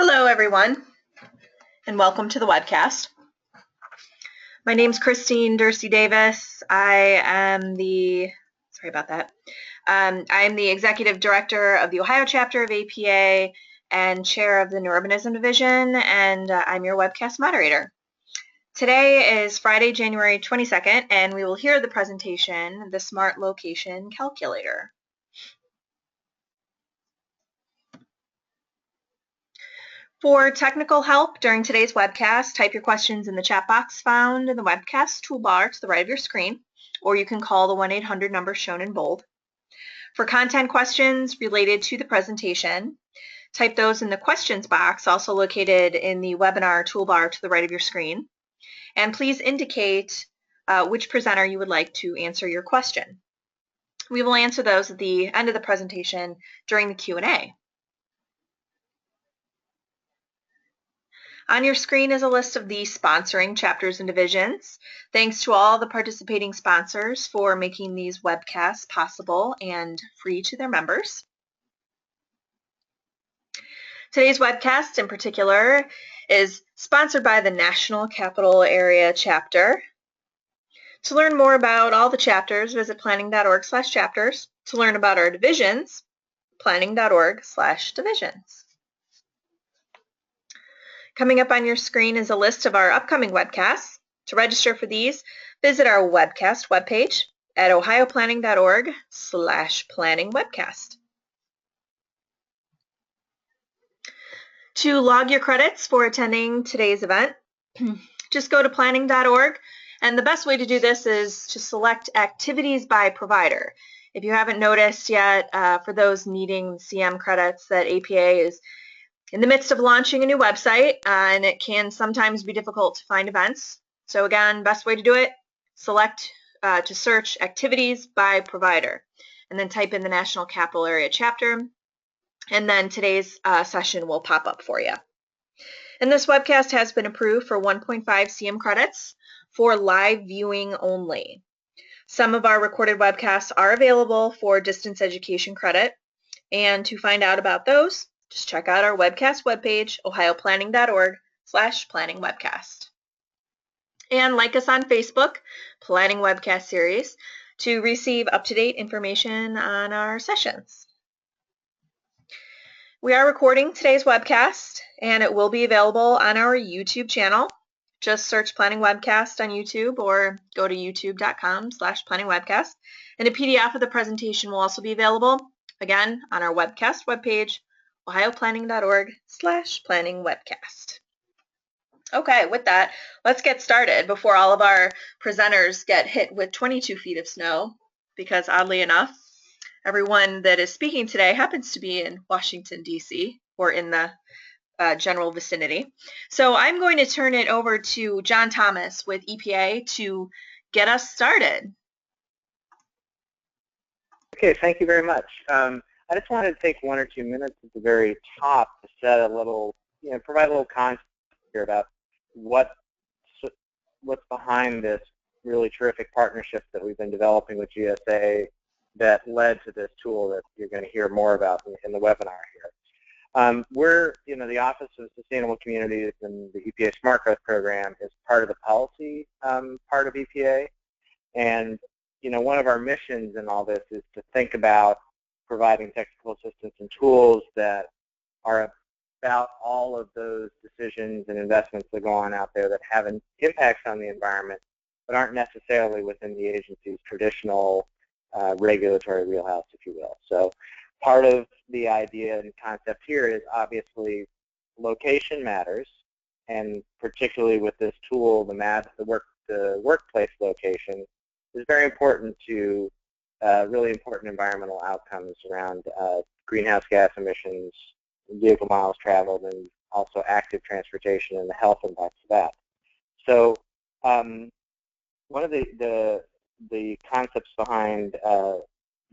Hello, everyone, and welcome to the webcast. My name is Christine Dursey Davis. I am the Executive Director of the Ohio chapter of APA and Chair of the New Urbanism Division, and I'm your webcast moderator. Today is Friday, January 22nd, and we will hear the presentation, The Smart Location Calculator. For technical help during today's webcast, type your questions in the chat box found in the webcast toolbar to the right of your screen, or you can call the 1-800 number shown in bold. For content questions related to the presentation, type those in the questions box, also located in the webinar toolbar to the right of your screen, and please indicate which presenter you would like to answer your question. We will answer those at the end of the presentation during the Q&A. On your screen is a list of the sponsoring chapters and divisions. Thanks to all the participating sponsors for making these webcasts possible and free to their members. Today's webcast in particular is sponsored by the National Capital Area Chapter. To learn more about all the chapters, visit planning.org/chapters. To learn about our divisions, planning.org/divisions. Coming up on your screen is a list of our upcoming webcasts. To register for these, visit our webcast webpage at ohioplanning.org/planningwebcast. To log your credits for attending today's event, just go to planning.org, and the best way to do this is to select activities by provider. If you haven't noticed yet, for those needing CM credits, that APA is in the midst of launching a new website, and it can sometimes be difficult to find events. So again, best way to do it, select to search activities by provider, and then type in the National Capital Area Chapter, and then today's session will pop up for you. And this webcast has been approved for 1.5 CM credits for live viewing only. Some of our recorded webcasts are available for distance education credit, and to find out about those, just check out our webcast webpage, ohioplanning.org/planningwebcast. And like us on Facebook, Planning Webcast Series, to receive up-to-date information on our sessions. We are recording today's webcast, and it will be available on our YouTube channel. Just search Planning Webcast on YouTube or go to youtube.com/planningwebcast. And a PDF of the presentation will also be available, again, on our webcast webpage, ohioplanning.org/planningwebcast. Okay, with that, let's get started before all of our presenters get hit with 22 feet of snow, because oddly enough, everyone that is speaking today happens to be in Washington, D.C., or in the general vicinity. So I'm going to turn it over to John Thomas with EPA to get us started. Okay, thank you very much. I just wanted to take 1 or 2 minutes at the very top to set a little, provide a little context here about what's behind this really terrific partnership that we've been developing with GSA that led to this tool that you're going to hear more about in the webinar here. We're, the Office of Sustainable Communities and the EPA Smart Growth Program is part of the policy part of EPA, and one of our missions in all this is to think about providing technical assistance and tools that are about all of those decisions and investments that go on out there that have an impact on the environment, but aren't necessarily within the agency's traditional regulatory wheelhouse, if you will. So part of the idea and concept here is obviously location matters, and particularly with this tool, the workplace location is very important to really important environmental outcomes around greenhouse gas emissions, vehicle miles traveled, and also active transportation and the health impacts of that. So one of the concepts behind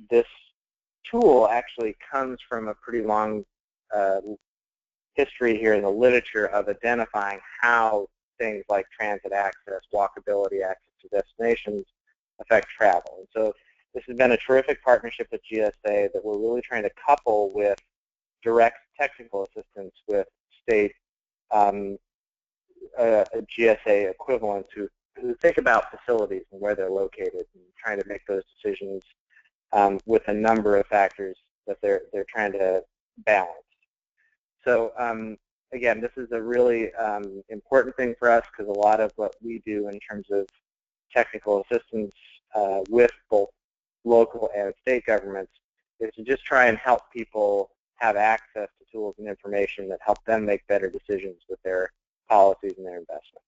this tool actually comes from a pretty long history here in the literature of identifying how things like transit access, walkability, access to destinations affect travel. And so this has been a terrific partnership with GSA that we're really trying to couple with direct technical assistance with state GSA equivalents who think about facilities and where they're located and trying to make those decisions with a number of factors that they're trying to balance. So again, this is a really important thing for us because a lot of what we do in terms of technical assistance with both local and state governments is to just try and help people have access to tools and information that help them make better decisions with their policies and their investments.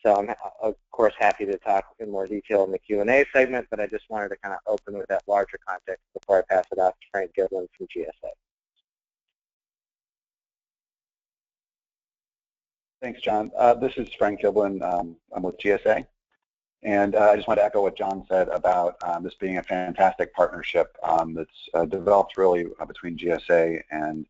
So I'm, of course, happy to talk in more detail in the Q&A segment, but I just wanted to kind of open with that larger context before I pass it off to Frank Giblin from GSA. Thanks, John. This is Frank Giblin. I'm with GSA. And I just want to echo what John said about this being a fantastic partnership that's developed really between GSA and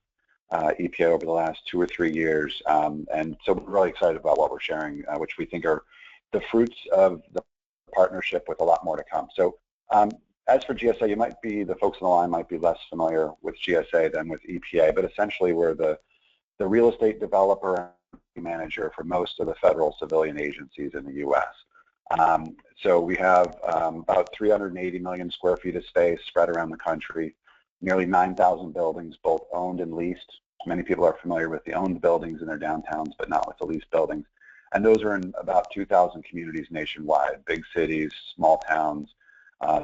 EPA over the last 2 or 3 years. And so we're really excited about what we're sharing, which we think are the fruits of the partnership with a lot more to come. So as for GSA, the folks on the line might be less familiar with GSA than with EPA, but essentially we're the real estate developer and manager for most of the federal civilian agencies in the U.S. So we have about 380 million square feet of space spread around the country, nearly 9,000 buildings, both owned and leased. Many people are familiar with the owned buildings in their downtowns, but not with the leased buildings. And those are in about 2,000 communities nationwide, big cities, small towns,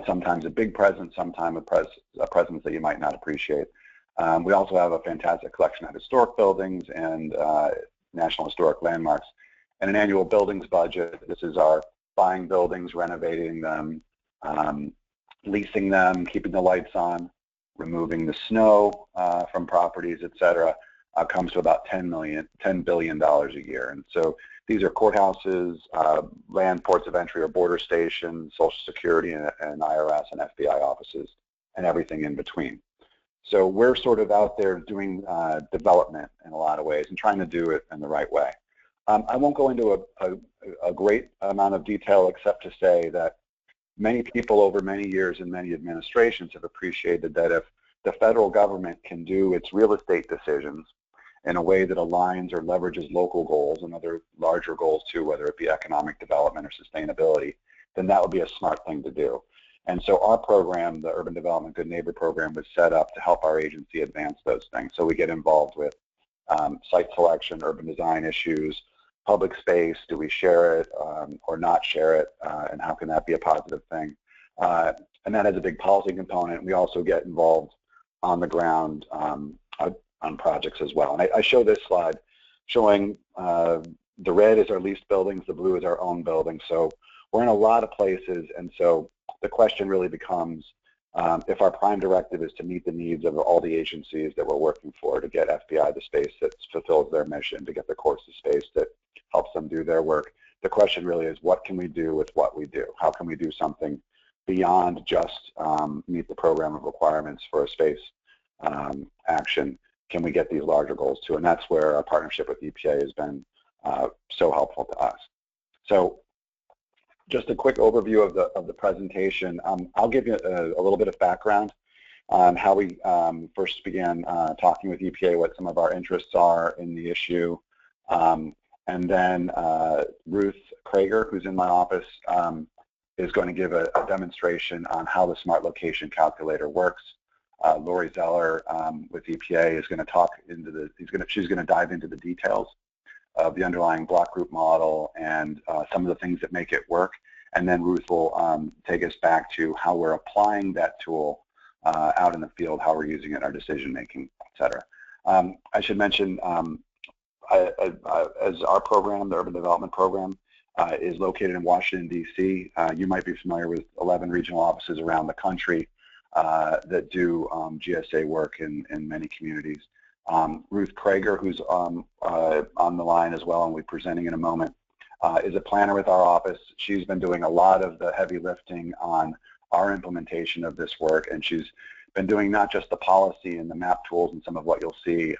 sometimes a big presence, sometimes a presence that you might not appreciate. We also have a fantastic collection of historic buildings and National Historic Landmarks, and an annual buildings budget. This is our buying buildings, renovating them, leasing them, keeping the lights on, removing the snow from properties, et cetera, comes to about $10 billion a year. And so these are courthouses, land ports of entry or border stations, Social Security and IRS and FBI offices, and everything in between. So we're sort of out there doing development in a lot of ways and trying to do it in the right way. I won't go into a great amount of detail except to say that many people over many years and many administrations have appreciated that if the federal government can do its real estate decisions in a way that aligns or leverages local goals and other larger goals too, whether it be economic development or sustainability, then that would be a smart thing to do. And so our program, the Urban Development Good Neighbor Program, was set up to help our agency advance those things. So we get involved with site selection, urban design issues, public space, do we share it or not share it, and how can that be a positive thing? And that has a big policy component. We also get involved on the ground on projects as well. And I show this slide showing the red is our leased buildings, the blue is our own buildings. So we're in a lot of places, and so the question really becomes if our prime directive is to meet the needs of all the agencies that we're working for, to get FBI the space that fulfills their mission, to get the courts the space that helps them do their work. The question really is, what can we do with what we do? How can we do something beyond just meet the program of requirements for a space action? Can we get these larger goals too? And that's where our partnership with EPA has been so helpful to us. So just a quick overview of the presentation. I'll give you a little bit of background on how we first began talking with EPA, what some of our interests are in the issue. And then Ruth Krager, who's in my office, is going to give a demonstration on how the Smart Location Calculator works. Lori Zeller with EPA is going to talk into she's going to dive into the details of the underlying block group model and some of the things that make it work. And then Ruth will take us back to how we're applying that tool out in the field, how we're using it in our decision making, et cetera. I should mention, as our program, the Urban Development Program, is located in Washington, D.C., you might be familiar with 11 regional offices around the country that do GSA work in many communities. Ruth Krager, who's on the line as well and we'll be presenting in a moment, is a planner with our office. She's been doing a lot of the heavy lifting on our implementation of this work, and she's been doing not just the policy and the map tools and some of what you'll see,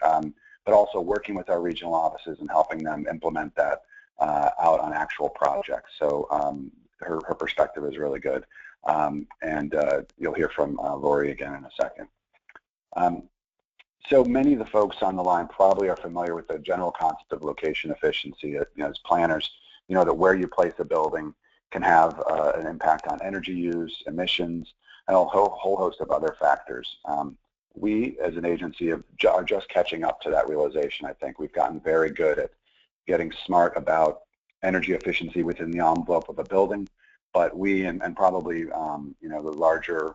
but also working with our regional offices and helping them implement that out on actual projects. So her perspective is really good. And you'll hear from Lori again in a second. So many of the folks on the line probably are familiar with the general concept of location efficiency. As planners, you know that where you place a building can have an impact on energy use, emissions, and a whole host of other factors. We, as an agency, are just catching up to that realization. I think we've gotten very good at getting smart about energy efficiency within the envelope of a building, but we and probably you know, the larger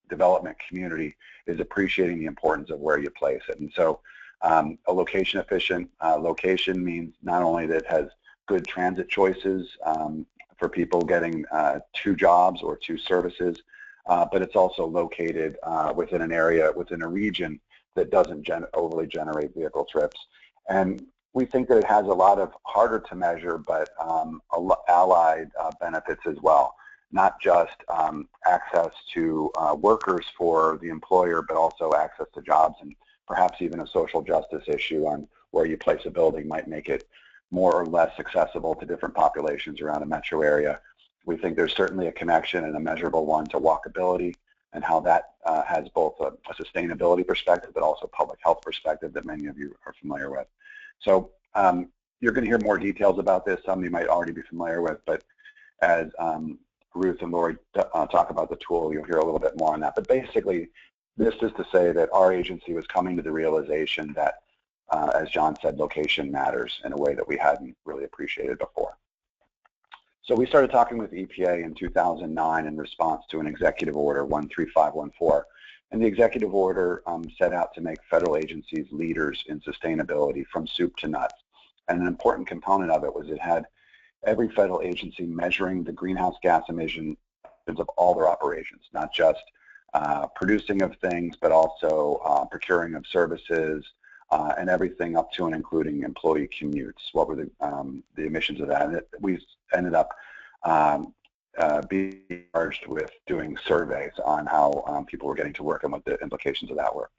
development community is appreciating the importance of where you place it. And so a location efficient location means not only that it has good transit choices for people getting to jobs or to services, but it's also located within an area, within a region that doesn't overly generate vehicle trips. And we think that it has a lot of harder to measure, but allied benefits as well. Not just access to workers for the employer, but also access to jobs, and perhaps even a social justice issue on where you place a building might make it more or less accessible to different populations around a metro area. We think there's certainly a connection, and a measurable one, to walkability and how that has both a sustainability perspective but also public health perspective that many of you are familiar with. So you're going to hear more details about this, some you might already be familiar with, but as Ruth and Lori talk about the tool, you'll hear a little bit more on that. But basically, this is to say that our agency was coming to the realization that, as John said, location matters in a way that we hadn't really appreciated before. So we started talking with EPA in 2009 in response to an executive order 13514. And the executive order set out to make federal agencies leaders in sustainability from soup to nuts. And an important component of it was it had every federal agency measuring the greenhouse gas emissions of all their operations, not just producing of things, but also procuring of services and everything up to and including employee commutes. What were the emissions of that? And we ended up being charged with doing surveys on how people were getting to work and what the implications of that were.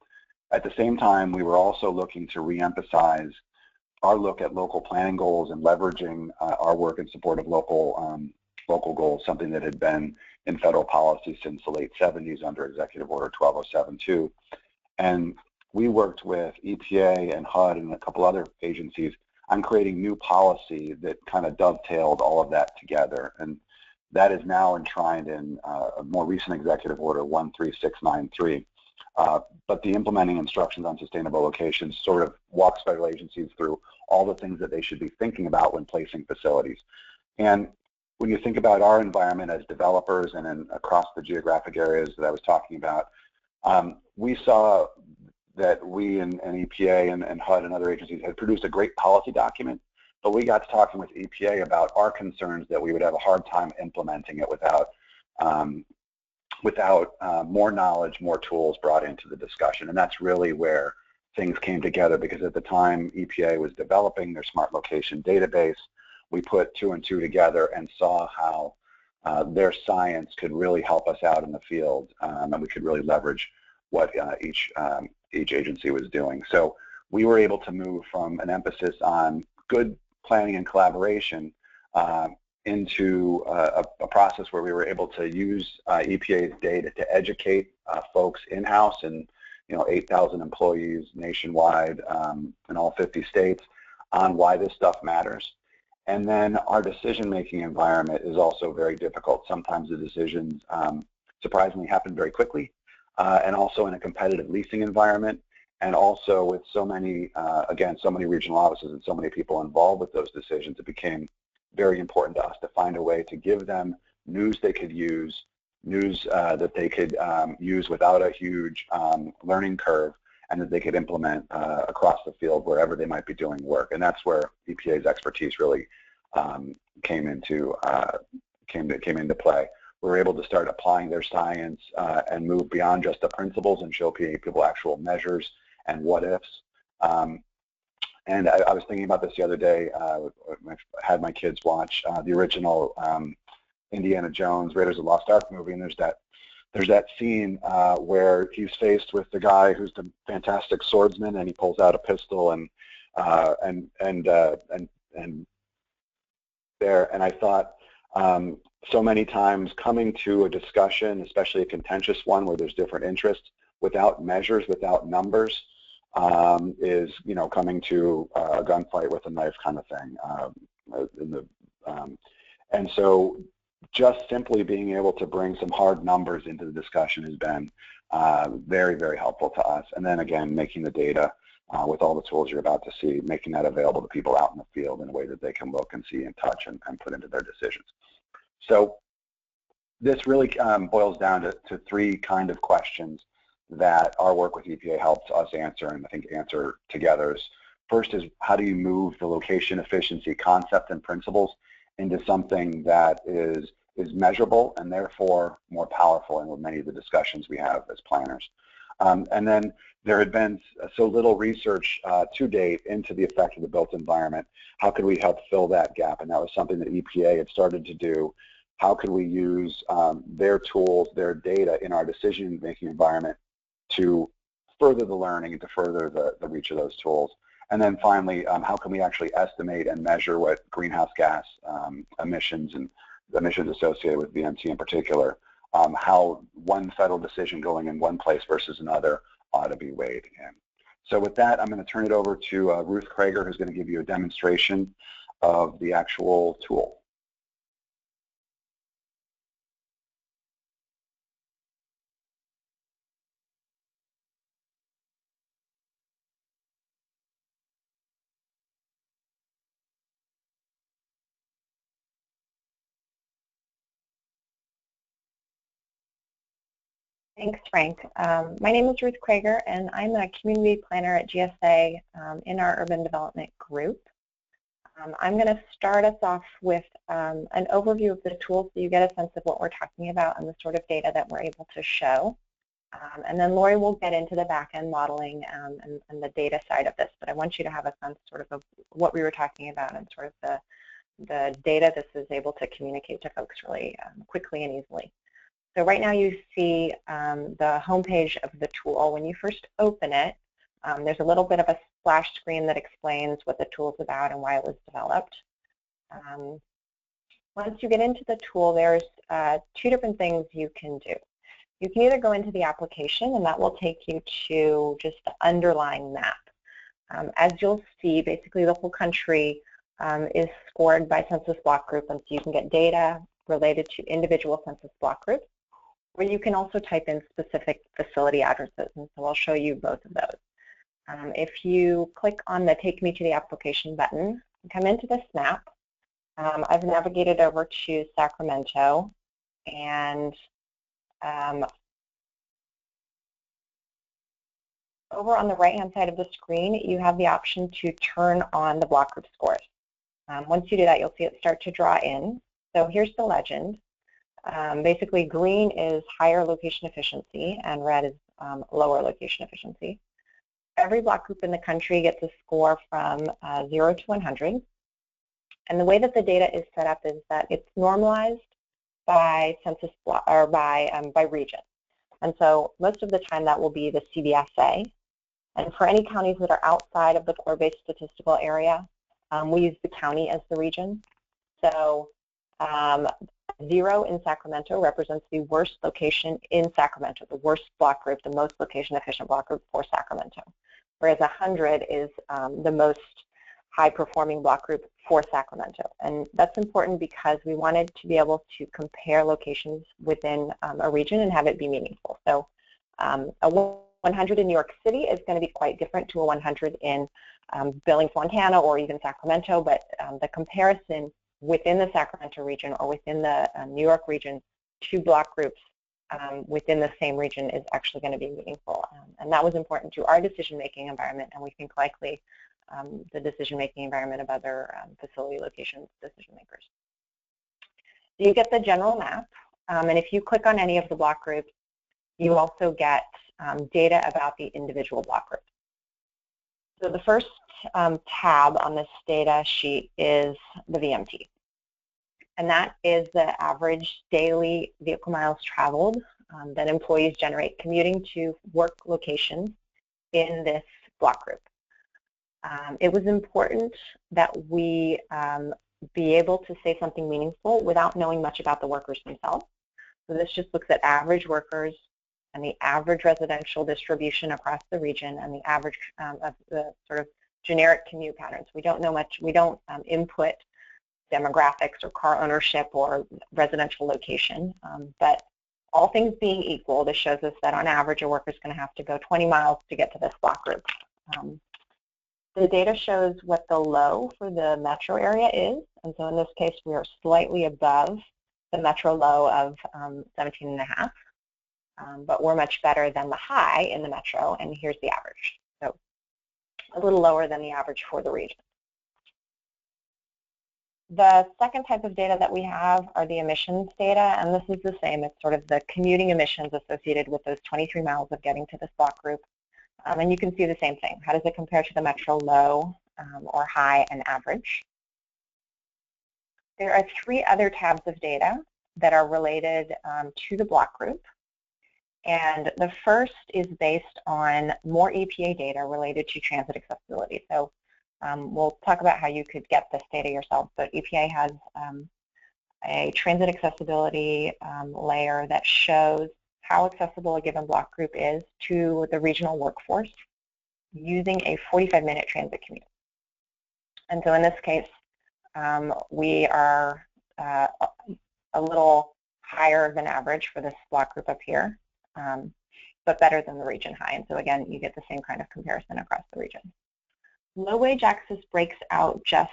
At the same time, we were also looking to re-emphasize our look at local planning goals and leveraging our work in support of local goals, something that had been in federal policy since the late 70s under Executive Order 12072. And we worked with EPA and HUD and a couple other agencies on creating new policy that kind of dovetailed all of that together. And that is now enshrined in a more recent Executive Order 13693. But the implementing instructions on sustainable locations sort of walks federal agencies through all the things that they should be thinking about when placing facilities. And when you think about our environment as developers and across the geographic areas that I was talking about, we saw that we and EPA and HUD and other agencies had produced a great policy document, but we got to talking with EPA about our concerns that we would have a hard time implementing it without more knowledge, more tools brought into the discussion. And that's really where things came together, because at the time EPA was developing their smart location database, we put two and two together and saw how their science could really help us out in the field, and we could really leverage what each agency was doing. So we were able to move from an emphasis on good planning and collaboration into a process where we were able to use EPA's data to educate folks in-house and 8,000 employees nationwide in all 50 states on why this stuff matters. And then our decision-making environment is also very difficult. Sometimes the decisions surprisingly happen very quickly, and also in a competitive leasing environment, and also with so many, again, so many regional offices and so many people involved with those decisions, it became very important to us to find a way to give them news they could use, news that they could use without a huge learning curve, and that they could implement across the field wherever they might be doing work. And that's where EPA's expertise really came into play. We were able to start applying their science and move beyond just the principles and show people actual measures and what ifs. And I was thinking about this the other day. I had my kids watch the original Indiana Jones Raiders of the Lost Ark movie, and there's that scene where he's faced with the guy who's the fantastic swordsman, and he pulls out a pistol and I thought so many times coming to a discussion, especially a contentious one where there's different interests, without measures, without numbers, is, coming to a gunfight with a knife kind of thing. And so just simply being able to bring some hard numbers into the discussion has been very, very helpful to us. And then again, making the data with all the tools you're about to see, making that available to people out in the field in a way that they can look and see and touch and put into their decisions. So this really boils down to three kind of questions that our work with EPA helps us answer, and I think answer together. First is, how do you move the location efficiency concept and principles into something that is measurable and therefore more powerful in many of the discussions we have as planners. And then there had been so little research to date into the effect of the built environment. How could we help fill that gap? And that was something that EPA had started to do. How could we use their tools, their data in our decision-making environment to further the learning and to further the reach of those tools? And then finally, how can we actually estimate and measure what greenhouse gas emissions and the emissions associated with VMT in particular, how one federal decision going in one place versus another ought to be weighed in. So with that, I'm going to turn it over to Ruth Krager, who's going to give you a demonstration of the actual tool. Thanks, Frank. My name is Ruth Krager, and I'm a community planner at GSA in our urban development group. I'm going to start us off with an overview of the tool so you get a sense of what we're talking about and the sort of data that we're able to show. And then Lori will get into the back-end modeling and the data side of this, but I want you to have a sense sort of what we were talking about and sort of the data this is able to communicate to folks really quickly and easily. So right now you see the homepage of the tool. When you first open it, there's a little bit of a splash screen that explains what the tool is about and why it was developed. Once you get into the tool, there's two different things you can do. You can either go into the application, and that will take you to just the underlying map. As you'll see, basically the whole country is scored by census block group, and so you can get data related to individual census block groups, or you can also type in specific facility addresses, and so I'll show you both of those. If you click on the Take Me to the Application button, and come into this map, I've navigated over to Sacramento, and over on the right-hand side of the screen, you have the option to turn on the block group scores. Once you do that, you'll see it start to draw in. So here's the legend. Basically, green is higher location efficiency, and red is lower location efficiency. Every block group in the country gets a score from 0 to 100. And the way that the data is set up is that it's normalized by census block, or by region. And so most of the time that will be the CBSA. And for any counties that are outside of the core-based statistical area, we use the county as the region. So 0 in Sacramento represents the worst location in Sacramento, the worst block group, the most location efficient block group for Sacramento. Whereas 100 is the most high-performing block group for Sacramento. And that's important because we wanted to be able to compare locations within a region and have it be meaningful. So a 100 in New York City is going to be quite different to a 100 in Billings, Montana, or even Sacramento, but the comparison within the Sacramento region or within the New York region, two block groups within the same region is actually going to be meaningful. And that was important to our decision-making environment, and we think likely the decision-making environment of other facility locations decision makers. So you get the general map, and if you click on any of the block groups, you also get data about the individual block groups. So the first tab on this data sheet is the VMT. And that is the average daily vehicle miles traveled that employees generate commuting to work locations in this block group. It was important that we be able to say something meaningful without knowing much about the workers themselves. So this just looks at average workers and the average residential distribution across the region, and the average of the sort of generic commute patterns. We don't know much. We don't input demographics or car ownership or residential location, but all things being equal, this shows us that on average a worker is going to have to go 20 miles to get to this block group. The data shows what the low for the metro area is, and so in this case we are slightly above the metro low of 17.5, but we're much better than the high in the metro, and here's the average. So a little lower than the average for the region. The second type of data that we have are the emissions data, and this is the same. It's sort of the commuting emissions associated with those 23 miles of getting to this block group. And you can see the same thing. How does it compare to the metro low or high and average? There are 3 other tabs of data that are related to the block group. And the first is based on more EPA data related to transit accessibility. So we'll talk about how you could get this data yourself, but EPA has a transit accessibility layer that shows how accessible a given block group is to the regional workforce using a 45-minute transit commute. And so in this case, we are a little higher than average for this block group up here, but better than the region high. And so again, you get the same kind of comparison across the region. Low-wage access breaks out just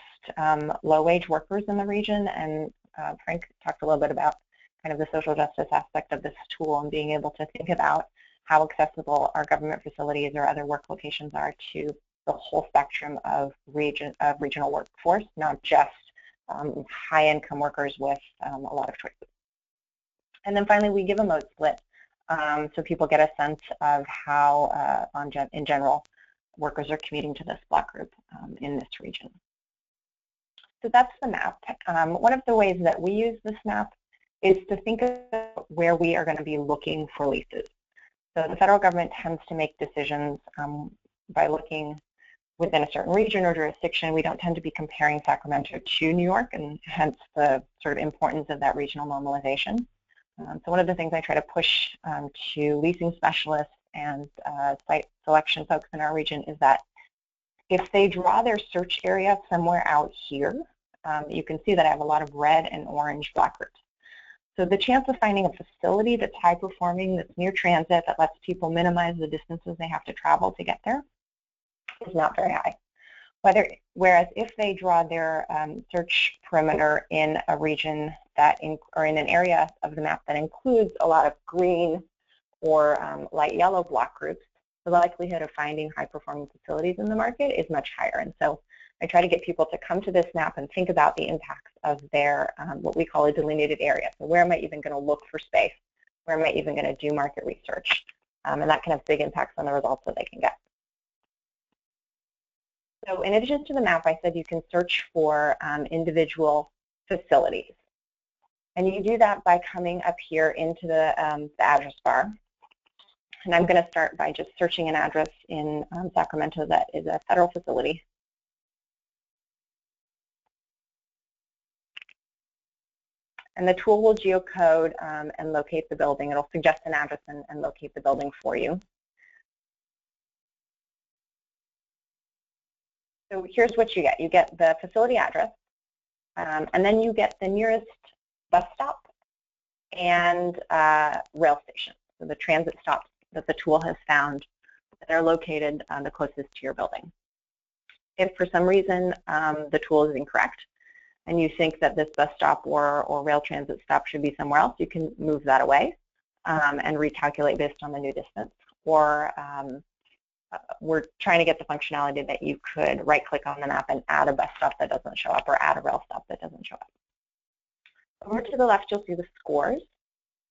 low-wage workers in the region, and Frank talked a little bit about kind of the social justice aspect of this tool and being able to think about how accessible our government facilities or other work locations are to the whole spectrum of regional workforce, not just high-income workers with a lot of choices. And then finally, we give a mode split so people get a sense of how, in general, workers are commuting to this block group in this region. So that's the map. One of the ways that we use this map is to think of where we are going to be looking for leases. So the federal government tends to make decisions by looking within a certain region or jurisdiction. We don't tend to be comparing Sacramento to New York, and hence the sort of importance of that regional normalization. So one of the things I try to push to leasing specialists and site selection folks in our region is that if they draw their search area somewhere out here, you can see that I have a lot of red and orange block groups. So the chance of finding a facility that's high performing, that's near transit, that lets people minimize the distances they have to travel to get there is not very high. Whereas if they draw their search perimeter in a region that or in an area of the map that includes a lot of green or light yellow block groups, the likelihood of finding high-performing facilities in the market is much higher. And so I try to get people to come to this map and think about the impacts of their what we call a delineated area. So where am I even going to look for space? Where am I even going to do market research? And that can have big impacts on the results that they can get. So in addition to the map, I said you can search for individual facilities. And you do that by coming up here into the address bar. And I'm going to start by just searching an address in Sacramento that is a federal facility. And the tool will geocode and locate the building. It'll suggest an address and locate the building for you. So here's what you get. You get the facility address, and then you get the nearest bus stop and rail station. So the transit stops that the tool has found that are located the closest to your building. If for some reason the tool is incorrect and you think that this bus stop or rail transit stop should be somewhere else, you can move that away and recalculate based on the new distance. Or we're trying to get the functionality that you could right-click on the map and add a bus stop that doesn't show up or add a rail stop that doesn't show up. Over to the left, you'll see the scores.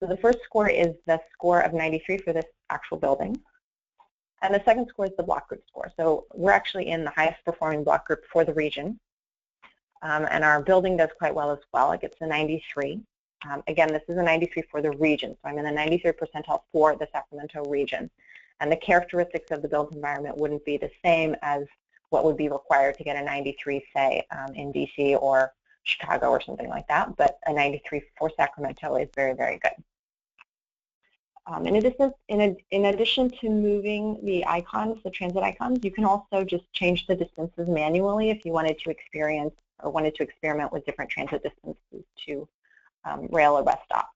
So the first score is the score of 93 for this actual building. And the second score is the block group score. So we're actually in the highest performing block group for the region. And our building does quite well as well. It gets a 93. Again, this is a 93 for the region. So I'm in the 93rd percentile for the Sacramento region. And the characteristics of the built environment wouldn't be the same as what would be required to get a 93, say, in DC or Chicago or something like that. But a 93 for Sacramento is very, very good. In addition to moving the icons, the transit icons, you can also just change the distances manually if you wanted to experience or wanted to experiment with different transit distances to rail or bus stop.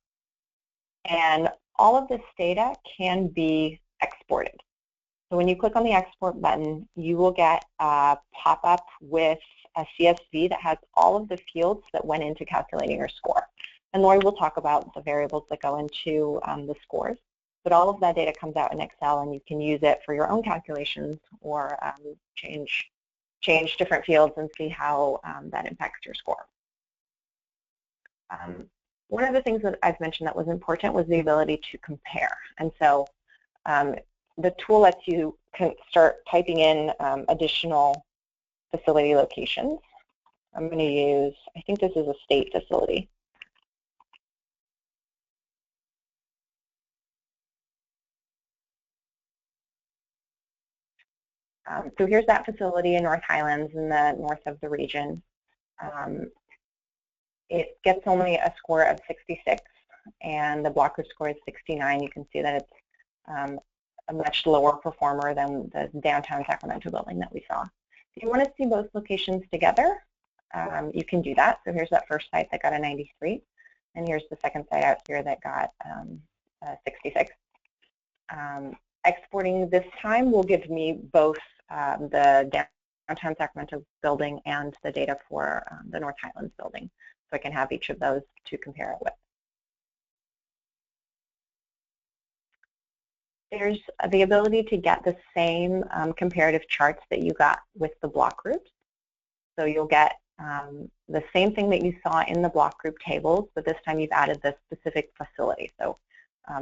And all of this data can be exported. So when you click on the export button, you will get a pop-up with a CSV that has all of the fields that went into calculating your score. And Lori will talk about the variables that go into the scores. But all of that data comes out in Excel, and you can use it for your own calculations or change different fields and see how that impacts your score. One of the things that I've mentioned that was important was the ability to compare. And so the tool lets you start typing in additional facility locations. I'm going to use, I think this is a state facility. So here's that facility in North Highlands in the north of the region. It gets only a score of 66, and the block group score is 69. You can see that it's a much lower performer than the downtown Sacramento building that we saw. If you want to see both locations together, you can do that. So here's that first site that got a 93, and here's the second site out here that got a 66. Exporting this time will give me both the downtown Sacramento building and the data for the North Highlands building, so I can have each of those to compare it with. There's the ability to get the same comparative charts that you got with the block groups. So you'll get the same thing that you saw in the block group tables, but this time you've added the specific facility. So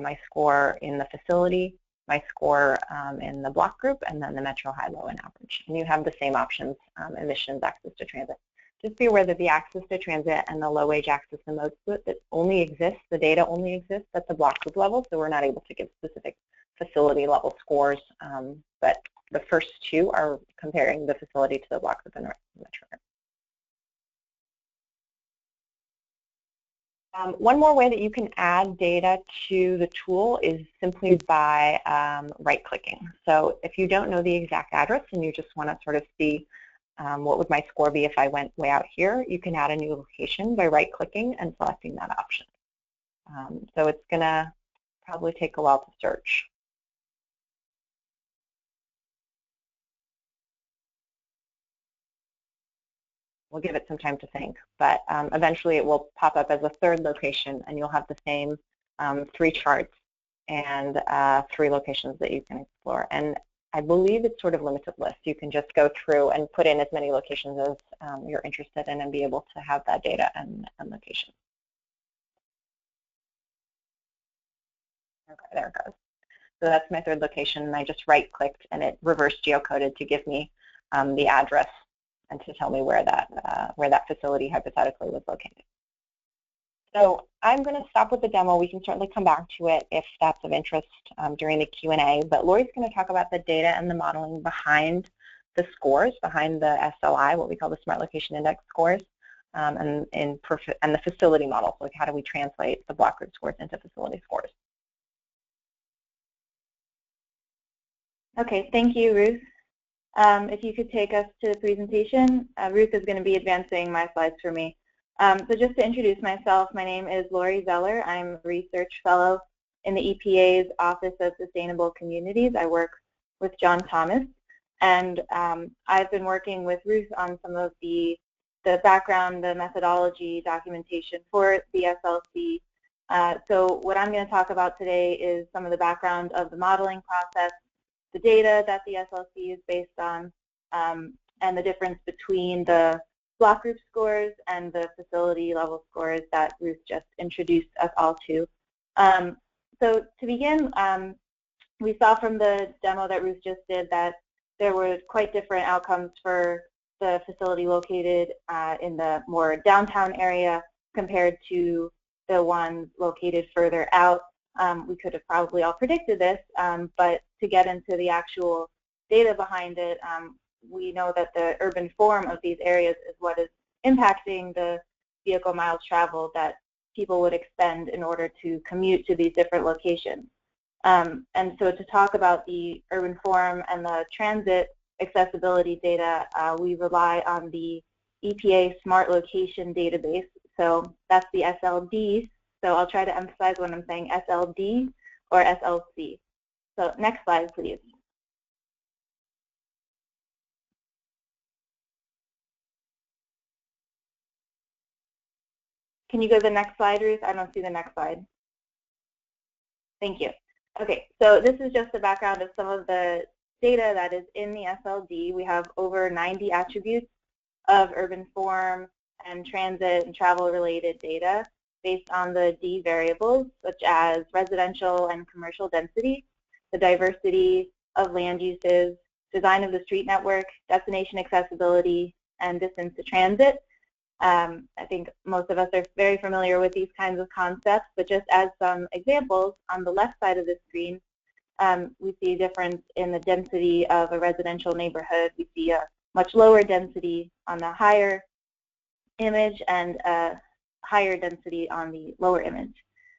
my score in the facility, my score in the block group, and then the metro, high, low, and average. And you have the same options, emissions, access to transit. Just be aware that the access to transit and the low wage access and mode split that only exists, the data only exists at the block group level, so we're not able to give specific facility level scores, but the first two are comparing the facility to the block group and the metro. One more way that you can add data to the tool is simply by right-clicking. So if you don't know the exact address and you just want to sort of see what would my score be if I went way out here, you can add a new location by right-clicking and selecting that option. So it's going to probably take a while to search. We'll give it some time to think, but eventually it will pop up as a third location, and you'll have the same 3 charts and 3 locations that you can explore. And I believe it's sort of limited list. You can just go through and put in as many locations as you're interested in and be able to have that data and location. Okay, there it goes. So that's my third location, and I just right-clicked, and it reverse geocoded to give me the address and to tell me where that facility hypothetically was located. So I'm going to stop with the demo. We can certainly come back to it if that's of interest during the Q&A, but Lori's going to talk about the data and the modeling behind the scores, behind the SLI, what we call the Smart Location Index scores, and the facility model. So like how do we translate the block group scores into facility scores? Okay, thank you, Ruth. If you could take us to the presentation, Ruth is going to be advancing my slides for me. So just to introduce myself, my name is Lori Zeller. I'm a research fellow in the EPA's Office of Sustainable Communities. I work with John Thomas, and I've been working with Ruth on some of the background, the methodology documentation for the SLC. So what I'm going to talk about today is some of the background of the modeling process, the data that the SLC is based on, and the difference between the block group scores and the facility level scores that Ruth just introduced us all to. So to begin, we saw from the demo that Ruth just did that there were quite different outcomes for the facility located in the more downtown area compared to the ones located further out. We could have probably all predicted this, but to get into the actual data behind it, we know that the urban form of these areas is what is impacting the vehicle miles traveled that people would expend in order to commute to these different locations. And so to talk about the urban form and the transit accessibility data, we rely on the EPA Smart Location Database. So that's the SLD. So I'll try to emphasize when I'm saying SLD or SLC. So next slide, please. Can you go to the next slide, Ruth? I don't see the next slide. Thank you. Okay, so this is just the background of some of the data that is in the SLD. We have over 90 attributes of urban form and transit and travel-related data based on the D variables, such as residential and commercial density, the diversity of land uses, design of the street network, destination accessibility, and distance to transit. I think most of us are very familiar with these kinds of concepts, but just as some examples, on the left side of the screen, we see a difference in the density of a residential neighborhood. We see a much lower density on the higher image and a higher density on the lower image.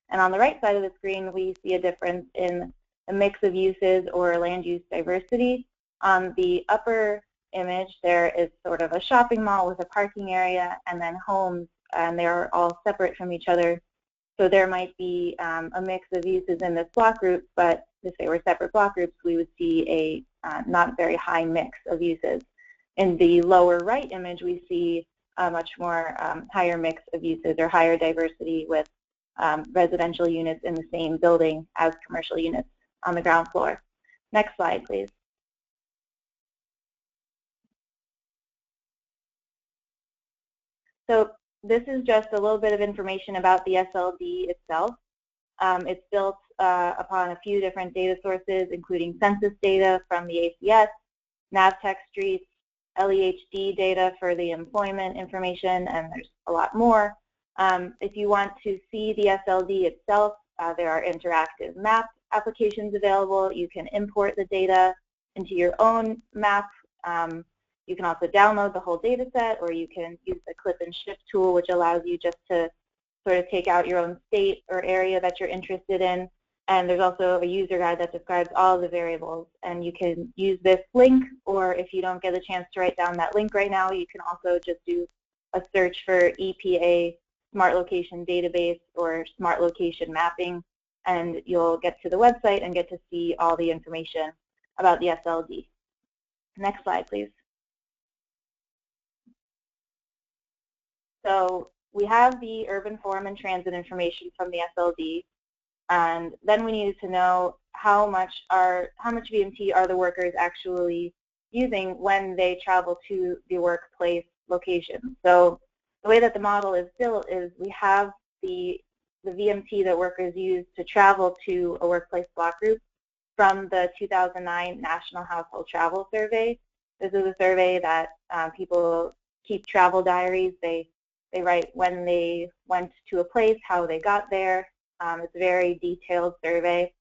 And on the right side of the screen, we see a difference in the mix of uses or land use diversity. On the upper image, there is sort of a shopping mall with a parking area and then homes, and they are all separate from each other. So there might be a mix of uses in this block group, but if they were separate block groups, we would see a not very high mix of uses. In the lower right image, we see a much more higher mix of uses or higher diversity with residential units in the same building as commercial units on the ground floor. Next slide, please. So this is just a little bit of information about the SLD itself. It's built upon a few different data sources, including census data from the ACS, NavTech Streets, LEHD data for the employment information, and there's a lot more. If you want to see the SLD itself, there are interactive map applications available. You can import the data into your own map. You can also download the whole data set, or you can use the clip and shift tool, which allows you just to sort of take out your own state or area that you're interested in. And there's also a user guide that describes all the variables. And you can use this link, or if you don't get a chance to write down that link right now, you can also just do a search for EPA Smart Location Database or Smart Location Mapping, and you'll get to the website and get to see all the information about the SLD. Next slide, please. So we have the urban form and transit information from the SLD, and then we needed to know how much VMT are the workers actually using when they travel to the workplace location. So the way that the model is built is we have the VMT that workers use to travel to a workplace block group from the 2009 National Household Travel Survey. This is a survey that people keep travel diaries. They write when they went to a place, how they got there. It's a very detailed survey.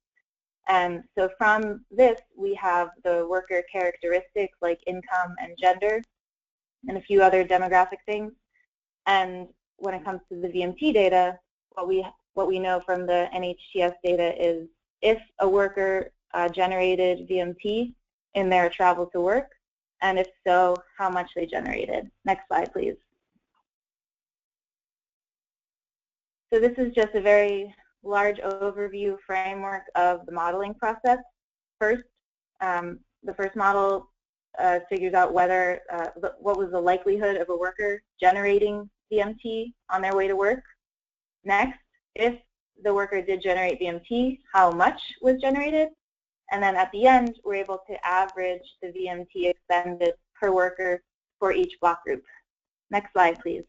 And so from this, we have the worker characteristics like income and gender and a few other demographic things. And when it comes to the VMT data, what we know from the NHTS data is if a worker generated VMT in their travel to work, and if so, how much they generated. Next slide, please. So this is just a very large overview framework of the modeling process. First, the first model figures out whether what was the likelihood of a worker generating VMT on their way to work. Next, if the worker did generate VMT, how much was generated? And then at the end, we're able to average the VMT expended per worker for each block group. Next slide, please.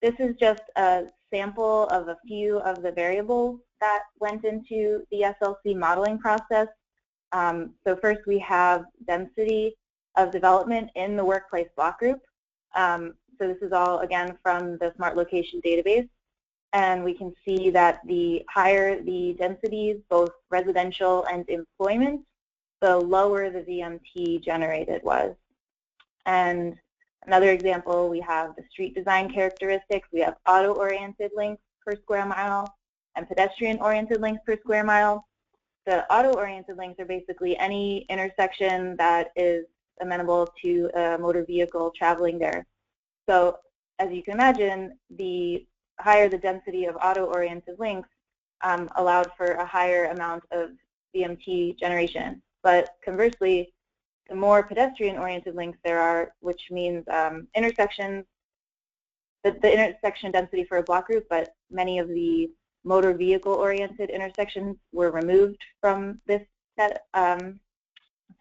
This is just a sample of a few of the variables that went into the SLC modeling process. So first we have density of development in the workplace block group. So this is all, again, from the Smart Location Database. And we can see that the higher the densities, both residential and employment, the lower the VMT generated was. And another example, we have the street design characteristics. We have auto-oriented links per square mile and pedestrian-oriented length per square mile. The auto-oriented lengths are basically any intersection that is amenable to a motor vehicle traveling there. So as you can imagine, the higher the density of auto-oriented links allowed for a higher amount of VMT generation. But conversely, the more pedestrian-oriented links there are, which means intersections, the intersection density for a block group, but many of the motor vehicle-oriented intersections were removed from this set,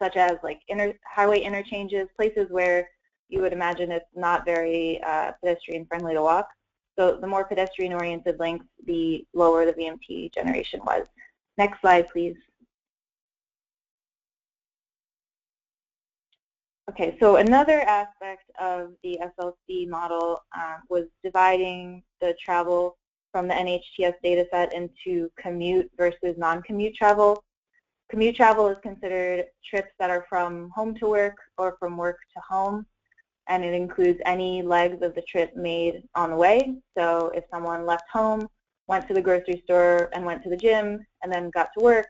such as like highway interchanges, places where you would imagine it's not very pedestrian-friendly to walk. So the more pedestrian-oriented links, the lower the VMT generation was. Next slide, please. Okay, so another aspect of the SLC model was dividing the travel from the NHTS dataset into commute versus non-commute travel. Commute travel is considered trips that are from home to work or from work to home, and it includes any legs of the trip made on the way. So if someone left home, went to the grocery store, and went to the gym, and then got to work,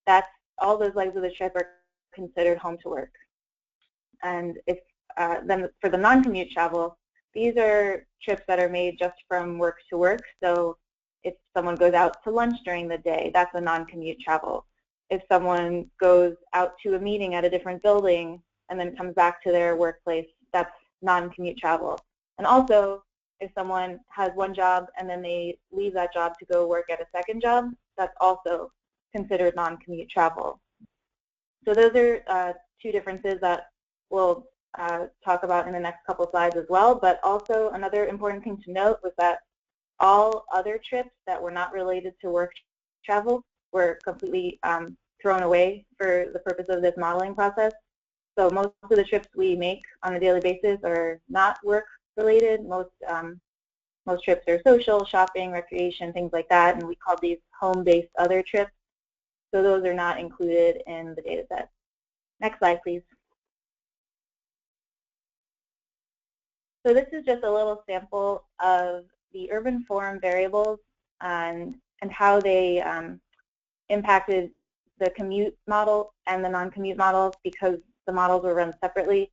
that's all those legs of the trip are considered home to work. And if then for the non-commute travel, these are trips that are made just from work to work. So if someone goes out to lunch during the day, that's a non-commute travel. If someone goes out to a meeting at a different building and then comes back to their workplace, that's non-commute travel. And also, if someone has one job and then they leave that job to go work at a second job, that's also considered non-commute travel. So those are two differences that we'll talk about in the next couple slides as well. But also another important thing to note was that all other trips that were not related to work travel were completely thrown away for the purpose of this modeling process. So most of the trips we make on a daily basis are not work related. Most trips are social, shopping, recreation, things like that, and we call these home-based other trips. So those are not included in the data set. Next slide, please. So this is just a little sample of the urban form variables and how they impacted the commute model and the non-commute model because the models were run separately.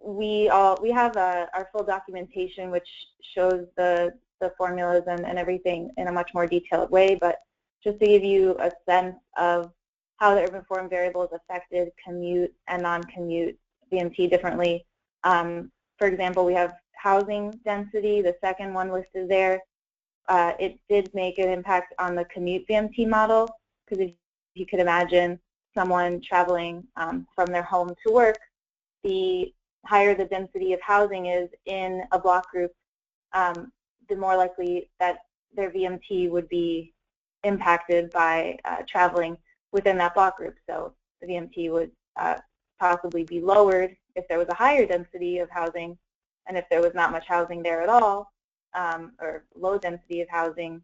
We have our full documentation which shows the formulas and everything in a much more detailed way, but just to give you a sense of how the urban form variables affected commute and non-commute VMT differently. For example, we have housing density, the second one listed there. It did make an impact on the commute VMT model because if you could imagine someone traveling from their home to work, the higher the density of housing is in a block group, the more likely that their VMT would be impacted by traveling within that block group. So the VMT would possibly be lowered if there was a higher density of housing, and if there was not much housing there at all, or low density of housing,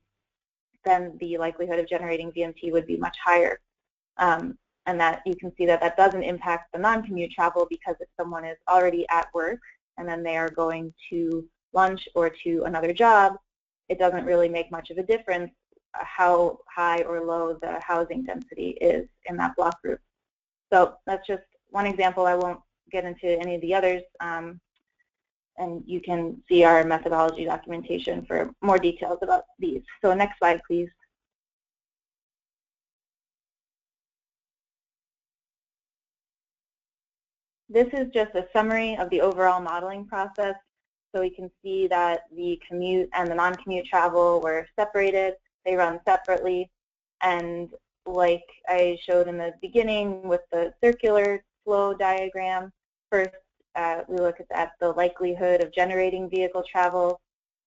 then the likelihood of generating VMT would be much higher. And that you can see that that doesn't impact the non-commute travel because if someone is already at work and then they are going to lunch or to another job, it doesn't really make much of a difference how high or low the housing density is in that block group. So that's just one example. I won't get into any of the others, and you can see our methodology documentation for more details about these. So next slide, please. This is just a summary of the overall modeling process. So we can see that the commute and the non-commute travel were separated. They run separately. And like I showed in the beginning with the circular flow diagram, first we look at the likelihood of generating vehicle travel.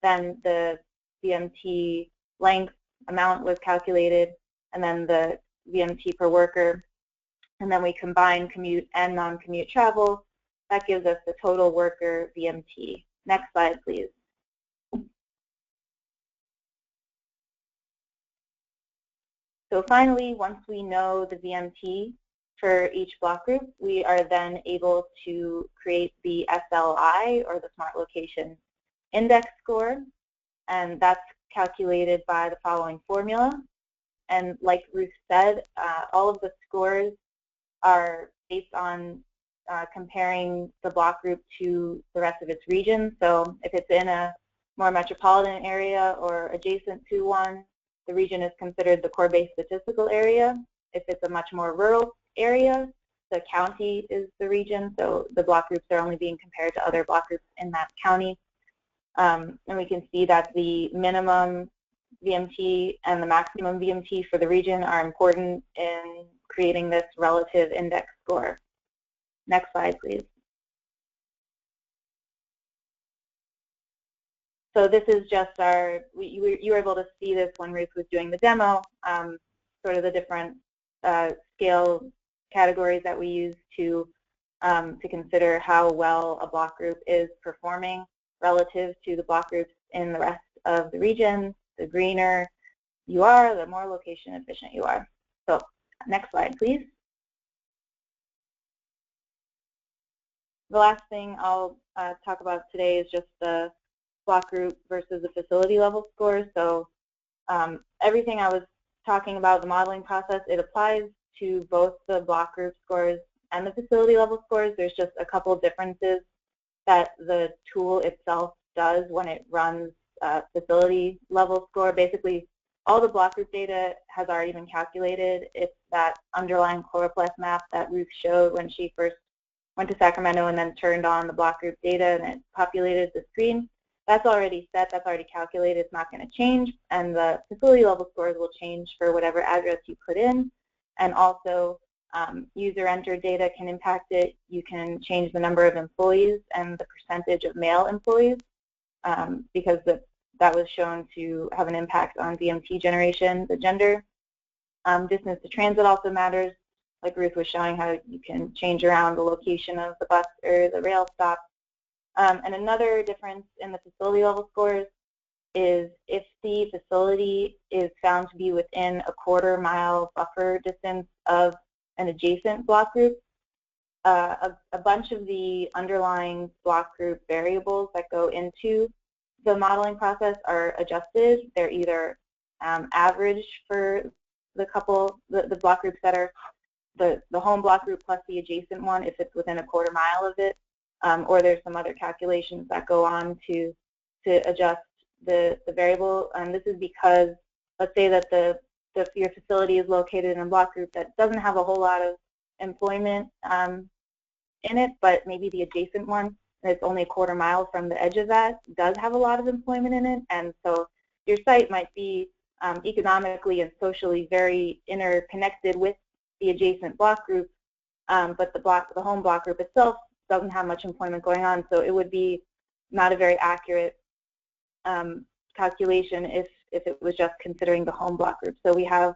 Then the VMT length amount was calculated, and then the VMT per worker. And then we combine commute and non-commute travel. That gives us the total worker VMT. Next slide, please. So finally, once we know the VMT for each block group, we are then able to create the SLI, or the Smart Location Index score. and that's calculated by the following formula. And like Ruth said, all of the scores are based on comparing the block group to the rest of its region. So if it's in a more metropolitan area or adjacent to one, the region is considered the core-based statistical area. If it's a much more rural area, the county is the region, so the block groups are only being compared to other block groups in that county. And we can see that the minimum VMT and the maximum VMT for the region are important in creating this relative index score. Next slide, please. So this is just our, you were able to see this when Ruth was doing the demo, sort of the different scale categories that we use to consider how well a block group is performing relative to the block groups in the rest of the region. The greener you are, the more location efficient you are. So next slide, please. The last thing I'll talk about today is just the block group versus the facility level scores. So everything I was talking about, the modeling process, it applies to both the block group scores and the facility level scores. There's just a couple of differences that the tool itself does when it runs facility level score. Basically, all the block group data has already been calculated. It's that underlying choropleth map that Ruth showed when she first went to Sacramento and then turned on the block group data and it populated the screen. That's already set, that's already calculated, it's not going to change, and the facility level scores will change for whatever address you put in, and also user entered data can impact it. You can change the number of employees and the percentage of male employees because that was shown to have an impact on VMT generation. The gender distance to transit also matters, like Ruth was showing how you can change around the location of the bus or the rail stop. And another difference in the facility level scores is if the facility is found to be within a quarter-mile buffer distance of an adjacent block group, a bunch of the underlying block group variables that go into the modeling process are adjusted. They're either averaged for the block groups that are the home block group plus the adjacent one if it's within a quarter mile of it, or there's some other calculations that go on to adjust the variable. And this is because, let's say that your facility is located in a block group that doesn't have a whole lot of employment in it, but maybe the adjacent one that's only a quarter mile from the edge of that does have a lot of employment in it, and so your site might be economically and socially very interconnected with the adjacent block group, but the home block group itself doesn't have much employment going on, so it would be not a very accurate calculation if it was just considering the home block group. So we have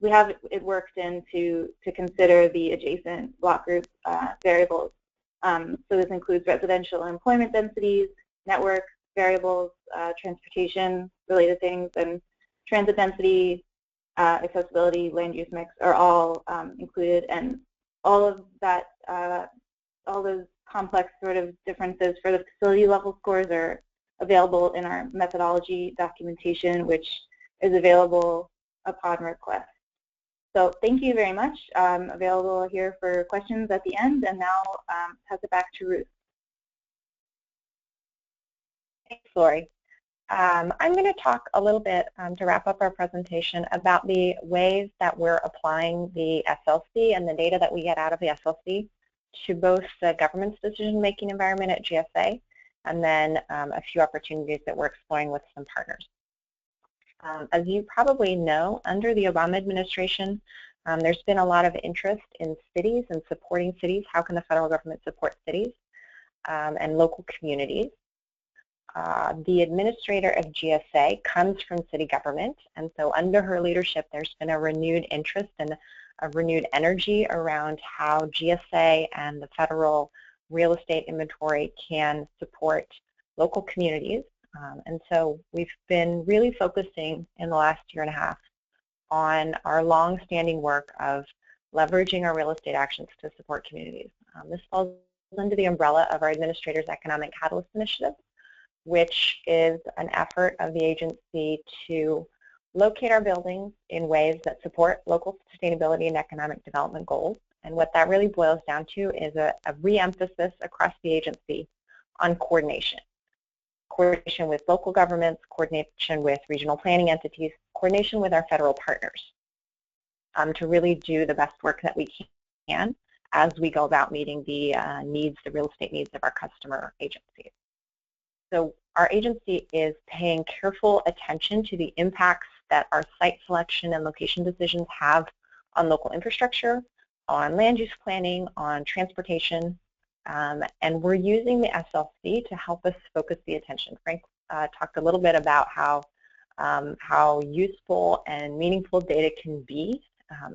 it worked in to consider the adjacent block group variables. So this includes residential and employment densities, network variables, transportation related things, and transit density, accessibility, land use mix are all included, and all of that, all those complex sort of differences for the facility level scores are available in our methodology documentation, which is available upon request. So thank you very much. I'm available here for questions at the end, and now pass it back to Ruth. Thanks, Lori. I'm going to talk a little bit to wrap up our presentation about the ways that we're applying the SLC and the data that we get out of the SLC to both the government's decision-making environment at GSA and then a few opportunities that we're exploring with some partners. As you probably know, under the Obama administration, there's been a lot of interest in cities and supporting cities. How can the federal government support cities and local communities? The administrator of GSA comes from city government, and so under her leadership, there's been a renewed interest and a renewed energy around how GSA and the federal real estate inventory can support local communities. And so we've been really focusing in the last year and a half on our long-standing work of leveraging our real estate actions to support communities. This falls under the umbrella of our Administrator's Economic Catalyst Initiative, which is an effort of the agency to locate our buildings in ways that support local sustainability and economic development goals. And what that really boils down to is a re-emphasis across the agency on coordination. Coordination with local governments, coordination with regional planning entities, coordination with our federal partners to really do the best work that we can as we go about meeting the needs, the real estate needs of our customer agencies. So our agency is paying careful attention to the impacts that our site selection and location decisions have on local infrastructure, on land use planning, on transportation, and we're using the SLC to help us focus the attention. Frank talked a little bit about how useful and meaningful data can be,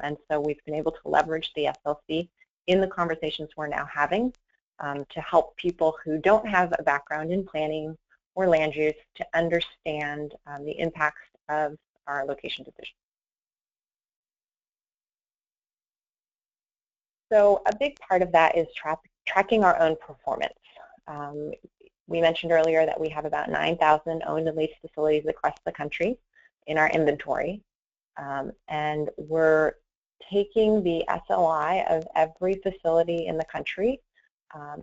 and so we've been able to leverage the SLC in the conversations we're now having to help people who don't have a background in planning or land use to understand the impacts of our location decisions. So a big part of that is tracking our own performance. We mentioned earlier that we have about 9,000 owned and leased facilities across the country in our inventory, and we're taking the SLI of every facility in the country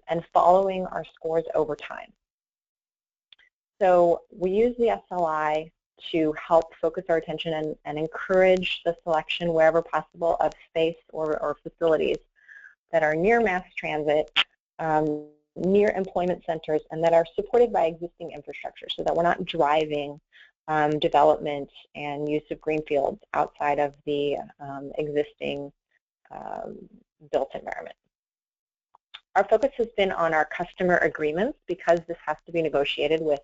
and following our scores over time. So we use the SLI to help focus our attention and encourage the selection wherever possible of space or facilities that are near mass transit, near employment centers, and that are supported by existing infrastructure so that we're not driving development and use of greenfields outside of the existing built environment. Our focus has been on our customer agreements because this has to be negotiated with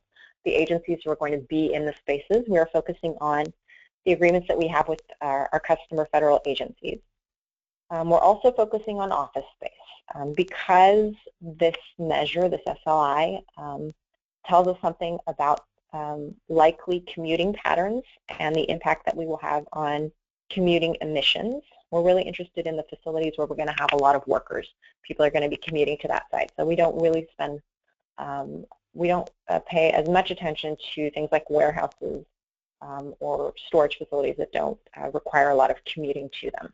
the agencies who are going to be in the spaces. We are focusing on the agreements that we have with our customer federal agencies. We're also focusing on office space because this measure, this SLI, tells us something about likely commuting patterns and the impact that we will have on commuting emissions. We're really interested in the facilities where we're going to have a lot of workers. People are going to be commuting to that site. So we don't really spend, we don't pay as much attention to things like warehouses or storage facilities that don't require a lot of commuting to them.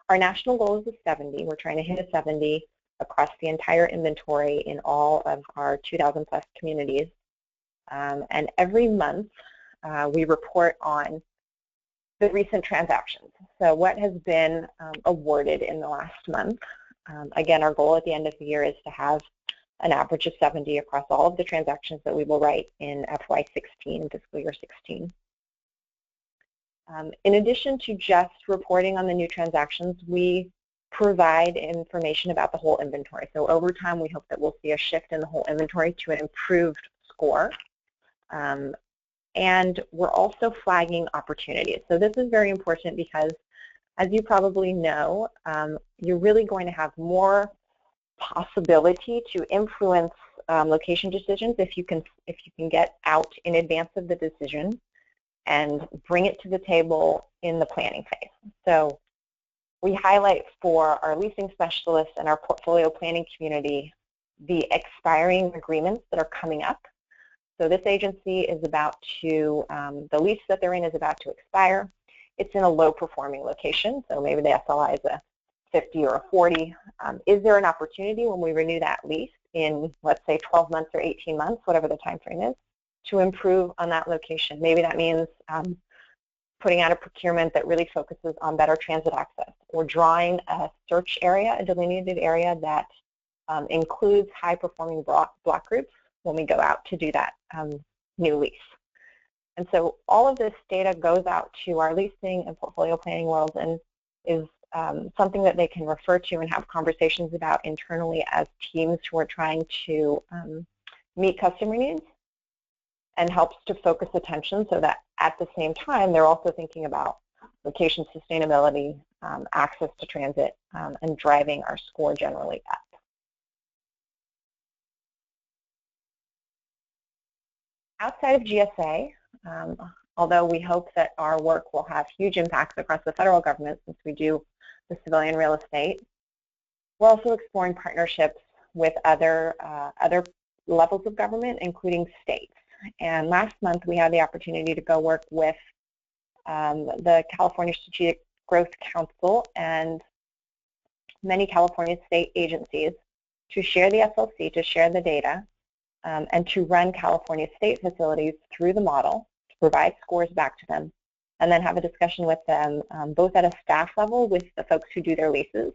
Our national goal is a 70. We're trying to hit a 70 across the entire inventory in all of our 2,000 plus communities. And every month we report on the recent transactions. So what has been awarded in the last month. Again, our goal at the end of the year is to have an average of 70 across all of the transactions that we will write in FY16, fiscal year 16. In addition to just reporting on the new transactions, we provide information about the whole inventory. So over time, we hope that we'll see a shift in the whole inventory to an improved score. And we're also flagging opportunities. So this is very important because, as you probably know, you're really going to have more possibility to influence location decisions if you can get out in advance of the decision and bring it to the table in the planning phase. So we highlight for our leasing specialists and our portfolio planning community the expiring agreements that are coming up. So this agency is about to, the lease that they're in is about to expire. It's in a low-performing location, so maybe the SLI is a 50 or a 40. Is there an opportunity when we renew that lease in, let's say, 12 months or 18 months, whatever the time frame is, to improve on that location? Maybe that means putting out a procurement that really focuses on better transit access, or drawing a search area, a delineated area that includes high-performing block groups when we go out to do that new lease. And so all of this data goes out to our leasing and portfolio planning world and is something that they can refer to and have conversations about internally as teams who are trying to meet customer needs, and helps to focus attention so that at the same time they're also thinking about location sustainability, access to transit, and driving our score generally up. Outside of GSA, although we hope that our work will have huge impacts across the federal government since we do the civilian real estate, we're also exploring partnerships with other levels of government, including states. And last month, we had the opportunity to go work with the California Strategic Growth Council and many California state agencies to share the SLC, to share the data, and to run California state facilities through the model, to provide scores back to them, and then have a discussion with them both at a staff level with the folks who do their leases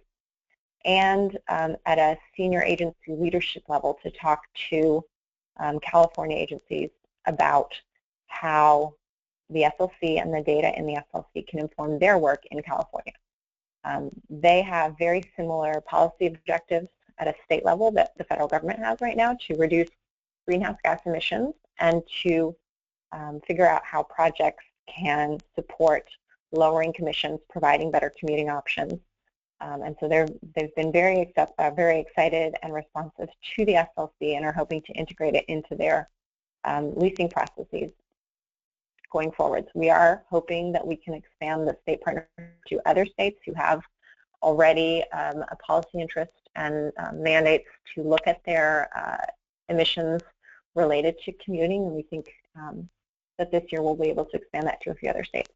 and at a senior agency leadership level to talk to California agencies about how the SLC and the data in the SLC can inform their work in California. They have very similar policy objectives at a state level that the federal government has right now to reduce greenhouse gas emissions and to figure out how projects can support lowering emissions, providing better commuting options. And so they've been very excited and responsive to the SLC and are hoping to integrate it into their leasing processes going forward. We are hoping that we can expand the state partnership to other states who have already a policy interest and mandates to look at their emissions related to commuting, and we think that this year we'll be able to expand that to a few other states.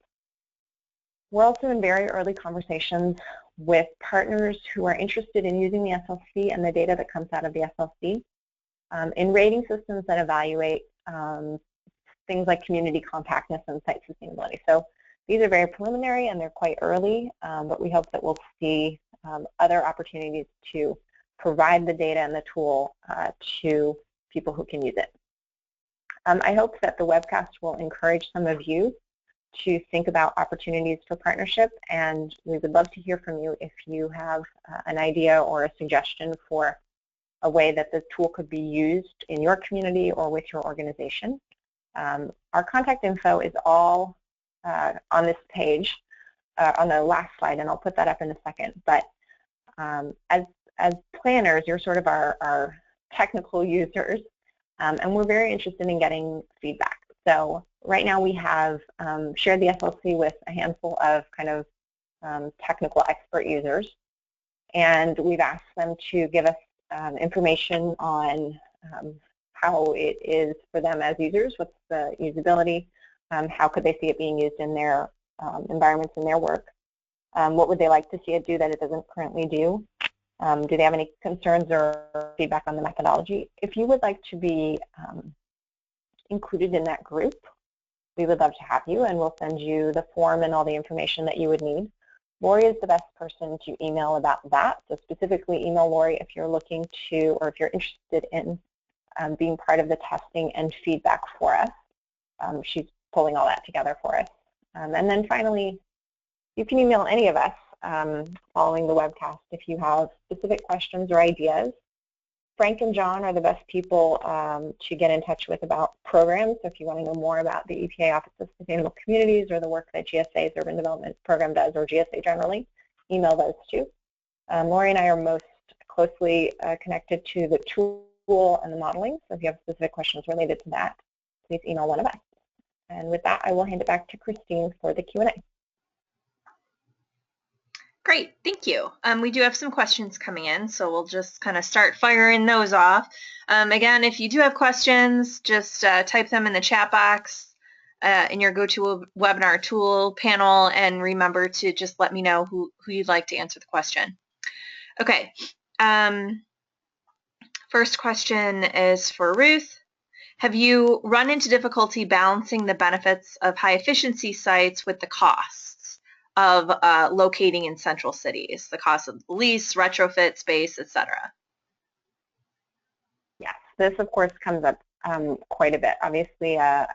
We're also in very early conversations with partners who are interested in using the SLC and the data that comes out of the SLC in rating systems that evaluate things like community compactness and site sustainability. So these are very preliminary and they're quite early, but we hope that we'll see other opportunities to provide the data and the tool to people who can use it. I hope that the webcast will encourage some of you to think about opportunities for partnership, and we would love to hear from you if you have an idea or a suggestion for a way that the tool could be used in your community or with your organization. Our contact info is all on this page, on the last slide, and I'll put that up in a second. But as planners, you're sort of our technical users, and we're very interested in getting feedback. So right now we have shared the SLC with a handful of kind of technical expert users, and we've asked them to give us information on how it is for them as users, what's the usability, how could they see it being used in their environments and their work, what would they like to see it do that it doesn't currently do, do they have any concerns or feedback on the methodology. If you would like to be included in that group, we would love to have you, and we'll send you the form and all the information that you would need. Lori is the best person to email about that, so specifically email Lori if you're looking to, or if you're interested in being part of the testing and feedback for us. She's pulling all that together for us. And then finally, you can email any of us following the webcast if you have specific questions or ideas. Frank and John are the best people to get in touch with about programs. So if you want to know more about the EPA Office of Sustainable Communities or the work that GSA's Urban Development Program does, or GSA generally, email those too. Lori and I are most closely connected to the tool and the modeling. So if you have specific questions related to that, please email one of us. And with that, I will hand it back to Christine for the Q&A. Great, thank you. We do have some questions coming in, so we'll just kind of start firing those off. Again, if you do have questions, just type them in the chat box in your GoToWebinar tool panel, and remember to just let me know who you'd like to answer the question. Okay, first question is for Ruth. Have you run into difficulty balancing the benefits of high efficiency sites with the costs of locating in central cities, the cost of the lease, retrofit space, etc.? Yes, this of course comes up quite a bit. Obviously, a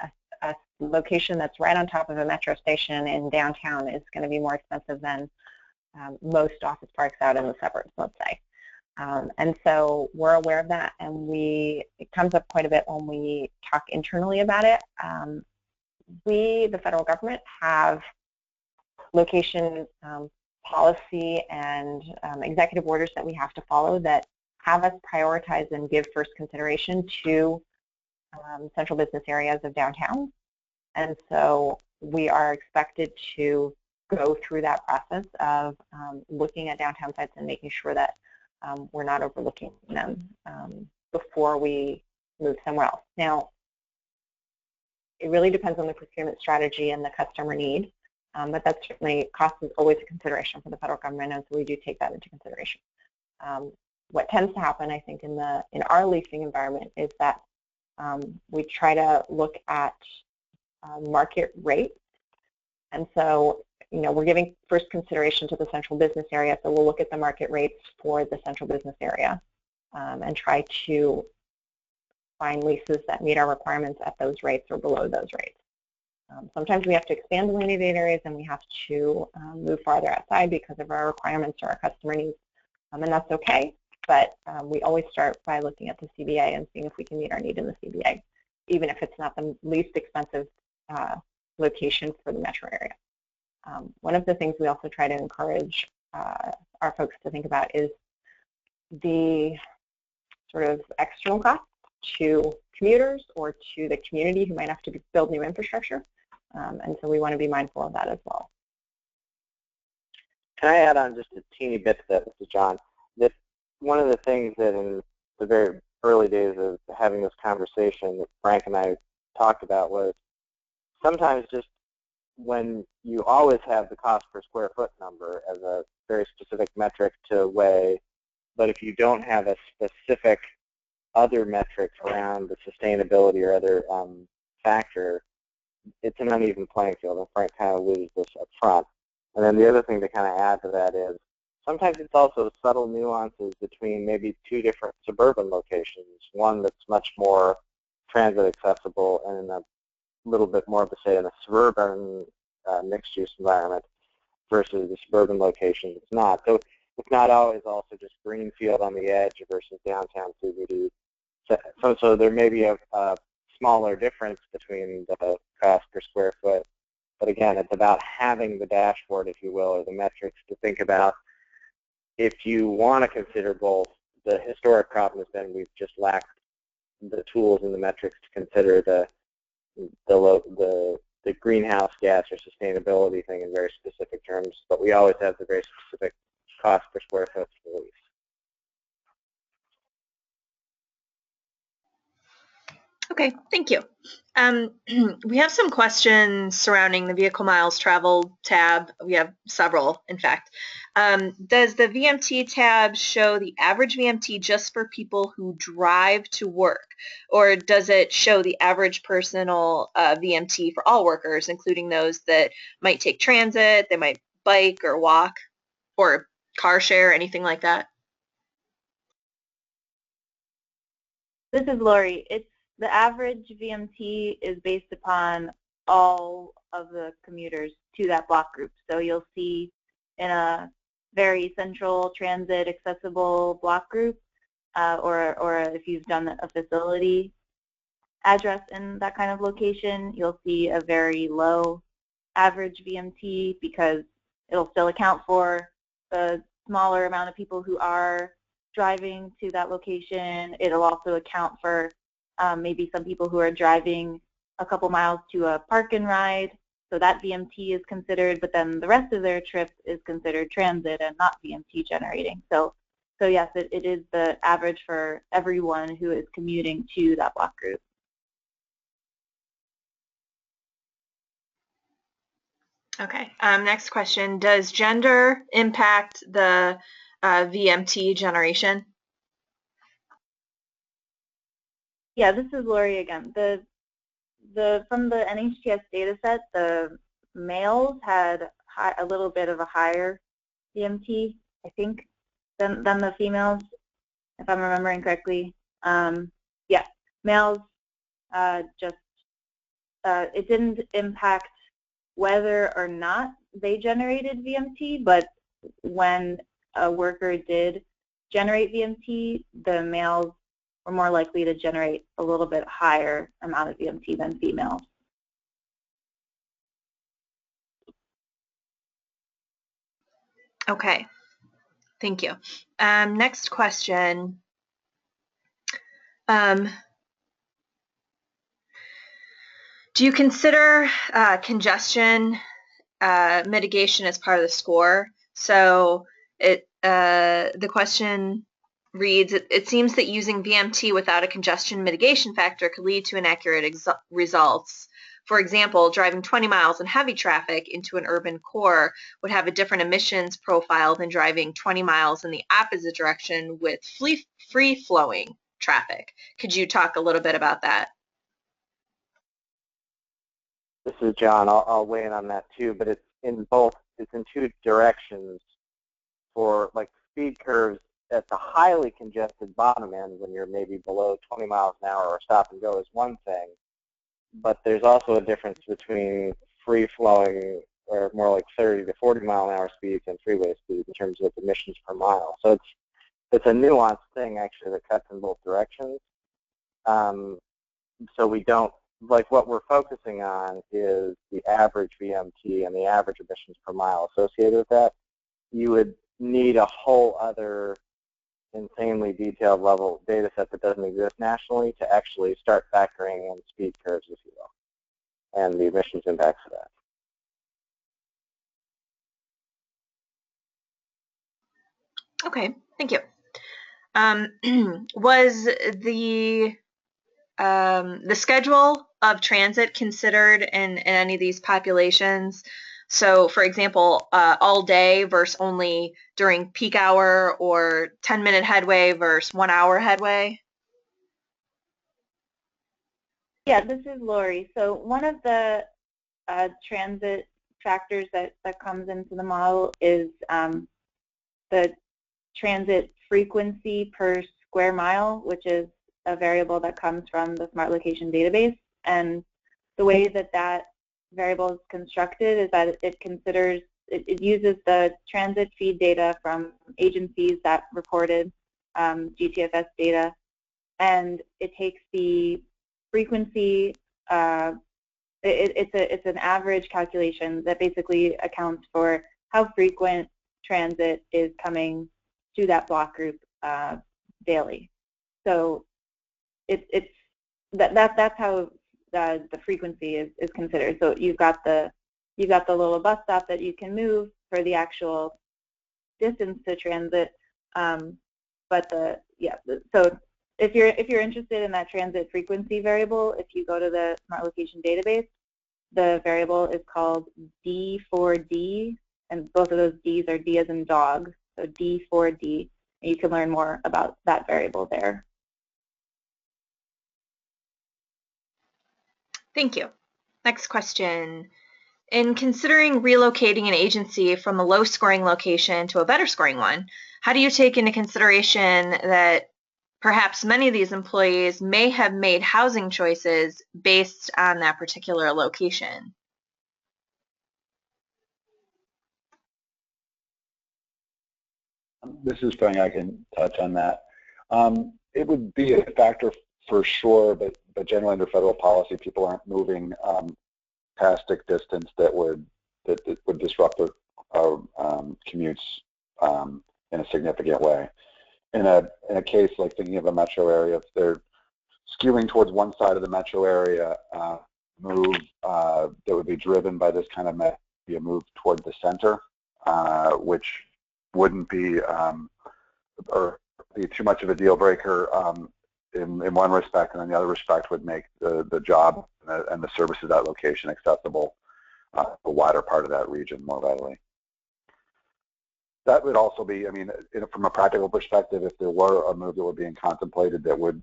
location that's right on top of a metro station in downtown is going to be more expensive than most office parks out in the suburbs, let's say. And so we're aware of that, and it comes up quite a bit when we talk internally about it. We, the federal government, have location policy and executive orders that we have to follow that have us prioritize and give first consideration to central business areas of downtown. And so we are expected to go through that process of looking at downtown sites and making sure that we're not overlooking them before we move somewhere else. Now, it really depends on the procurement strategy and the customer need, but that's certainly, cost is always a consideration for the federal government, and so we do take that into consideration. What tends to happen, I think, in our leasing environment is that we try to look at market rates, and so we're giving first consideration to the central business area, so we'll look at the market rates for the central business area and try to find leases that meet our requirements at those rates or below those rates. Sometimes we have to expand delineated areas and we have to move farther outside because of our requirements or our customer needs, and that's okay, but we always start by looking at the CBA and seeing if we can meet our need in the CBA, even if it's not the least expensive location for the metro area. One of the things we also try to encourage our folks to think about is the sort of external costs to commuters or to the community who might have to build new infrastructure, and so we want to be mindful of that as well. Can I add on just a teeny bit to that, Mrs. John? That one of the things that in the very early days of having this conversation that Frank and I talked about was sometimes just when you always have the cost per square foot number as a very specific metric to weigh, but if you don't have a specific other metrics around the sustainability or other factor, it's an uneven playing field, and Frank kind of alluded to this up front. And then the other thing to kind of add to that is sometimes it's also subtle nuances between maybe two different suburban locations, one that's much more transit accessible and a little bit more of a, say, in a suburban mixed-use environment versus the suburban location that's not. So it's not always also just greenfield on the edge versus downtown CBD. So there may be a smaller difference between the cost per square foot. But again, it's about having the dashboard, if you will, or the metrics to think about. If you want to consider both, the historic problem has been we've just lacked the tools and the metrics to consider the greenhouse gas or sustainability thing in very specific terms, but we always have the very specific cost per square foot for the lease. Okay, thank you. We have some questions surrounding the vehicle miles traveled tab. We have several, in fact. Does the VMT tab show the average VMT just for people who drive to work, or does it show the average personal VMT for all workers, including those that might take transit, they might bike or walk, or car share, anything like that? This is Lori. The average VMT is based upon all of the commuters to that block group. So you'll see in a very central transit accessible block group, or if you've done a facility address in that kind of location, you'll see a very low average VMT because it'll still account for the smaller amount of people who are driving to that location. It'll also account for maybe some people who are driving a couple miles to a park and ride, so that VMT is considered, but then the rest of their trip is considered transit and not VMT generating. So yes, it is the average for everyone who is commuting to that block group. Okay, next question. Does gender impact the VMT generation? Yeah, this is Lori again. From the NHTS data set, the males had a little bit of a higher VMT, I think, than the females, if I'm remembering correctly. Yeah, males it didn't impact whether or not they generated VMT, but when a worker did generate VMT, the males were more likely to generate a little bit higher amount of VMT than females. Okay, thank you. Next question. Do you consider congestion mitigation as part of the score? So the question reads, it seems that using VMT without a congestion mitigation factor could lead to inaccurate results. For example, driving 20 miles in heavy traffic into an urban core would have a different emissions profile than driving 20 miles in the opposite direction with free-flowing traffic. Could you talk a little bit about that? This is John. I'll weigh in on that too, but it's in both. It's in two directions. For like speed curves at the highly congested bottom end, when you're maybe below 20 miles an hour or stop and go, is one thing. But there's also a difference between free-flowing or more like 30 to 40 mile an hour speeds and freeway speeds in terms of emissions per mile. So it's a nuanced thing actually that cuts in both directions. So we don't, like what we're focusing on is the average VMT and the average emissions per mile associated with that. You would need a whole other insanely detailed level data set that doesn't exist nationally to actually start factoring in speed curves, if you will, and the emissions impacts of that. Okay, thank you. Was the schedule of transit considered in any of these populations? So, for example, all day versus only during peak hour, or 10-minute headway versus 1 hour headway? Yeah, this is Lori. So one of the transit factors that comes into the model is the transit frequency per square mile, which is a variable that comes from the Smart Location database. And the way that that variable is constructed is that it uses the transit feed data from agencies that reported GTFS data, and it takes the frequency. It's an average calculation that basically accounts for how frequent transit is coming to that block group daily. So that's how the frequency is considered. So you've got the little bus stop that you can move for the actual distance to transit, so if you're interested in that transit frequency variable, if you go to the Smart Location database, the variable is called D4D, and both of those D's are D as in dog, so D4D, and you can learn more about that variable there. Thank you. Next question. In considering relocating an agency from a low-scoring location to a better-scoring one, how do you take into consideration that perhaps many of these employees may have made housing choices based on that particular location? This is Frank. I can touch on that. It would be a factor for sure, but generally under federal policy, people aren't moving past stick distance that would disrupt their commutes in a significant way. In a case like thinking of a metro area, if they're skewing towards one side of the metro area, move that would be driven by this kind of be a move toward the center, which wouldn't be or be too much of a deal breaker in one respect, and in the other respect would make the job and the services at that location accessible a wider part of that region more readily. That would also be, I mean, from a practical perspective, if there were a move that were being contemplated that would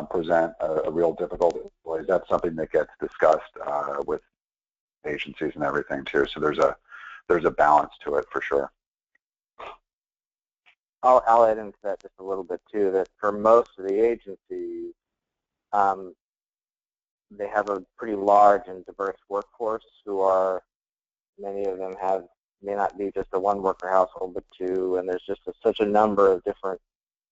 present a real difficulty, that's something that gets discussed with agencies and everything too. So there's a balance to it for sure. I'll add into that just a little bit too, that for most of the agencies, they have a pretty large and diverse workforce who are, many of them may not be just a one worker household, but two, and there's just such a number of different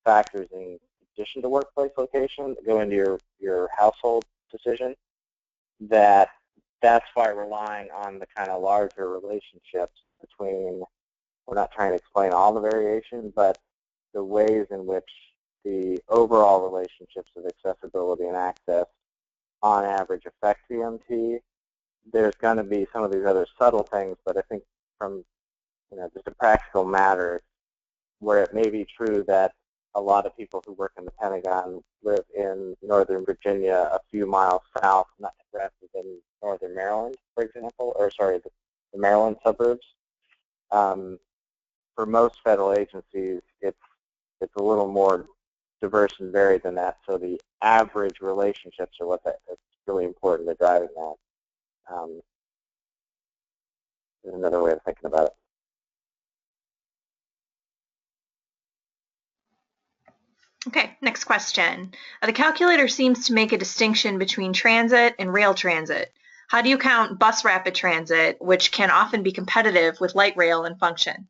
factors in addition to workplace location that go into your household decision, that's why relying on the kind of larger relationships between, we're not trying to explain all the variation, but the ways in which the overall relationships of accessibility and access on average affect VMT. There's going to be some of these other subtle things, but I think from just a practical matter, where it may be true that a lot of people who work in the Pentagon live in Northern Virginia, a few miles south, not rather than Northern Maryland, for example, or sorry, the Maryland suburbs. For most federal agencies, it's a little more diverse and varied than that. So the average relationships are what's really important to driving that. Is another way of thinking about it. Okay, next question. The calculator seems to make a distinction between transit and rail transit. How do you count bus rapid transit, which can often be competitive with light rail in function?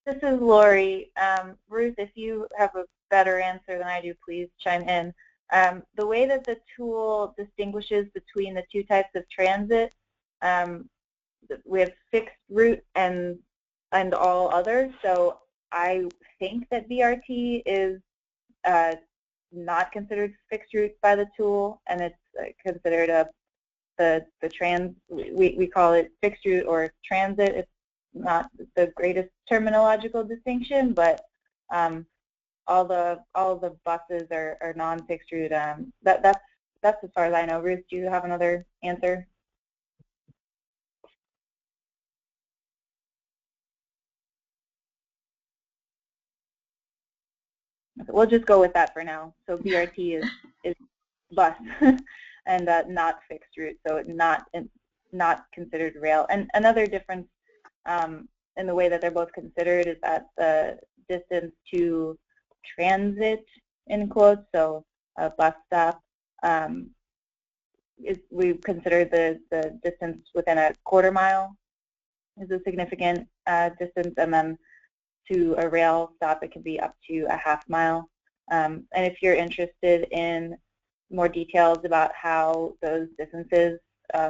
This is Lori. Ruth, if you have a better answer than I do, please chime in. The way that the tool distinguishes between the two types of transit, we have fixed route and all others. So I think that BRT is not considered fixed route by the tool, and it's considered the we call it fixed route or transit. It's not the greatest terminological distinction, but all the buses are non-fixed route. That's as far as I know. Ruth, do you have another answer? We'll just go with that for now. So BRT is bus and not fixed route, so not considered rail. And another difference in the way that they're both considered is that the distance to transit, in quotes, so a bus stop, we consider the distance within a quarter mile is a significant distance, and then to a rail stop it can be up to a half mile. And if you're interested in more details about how those distances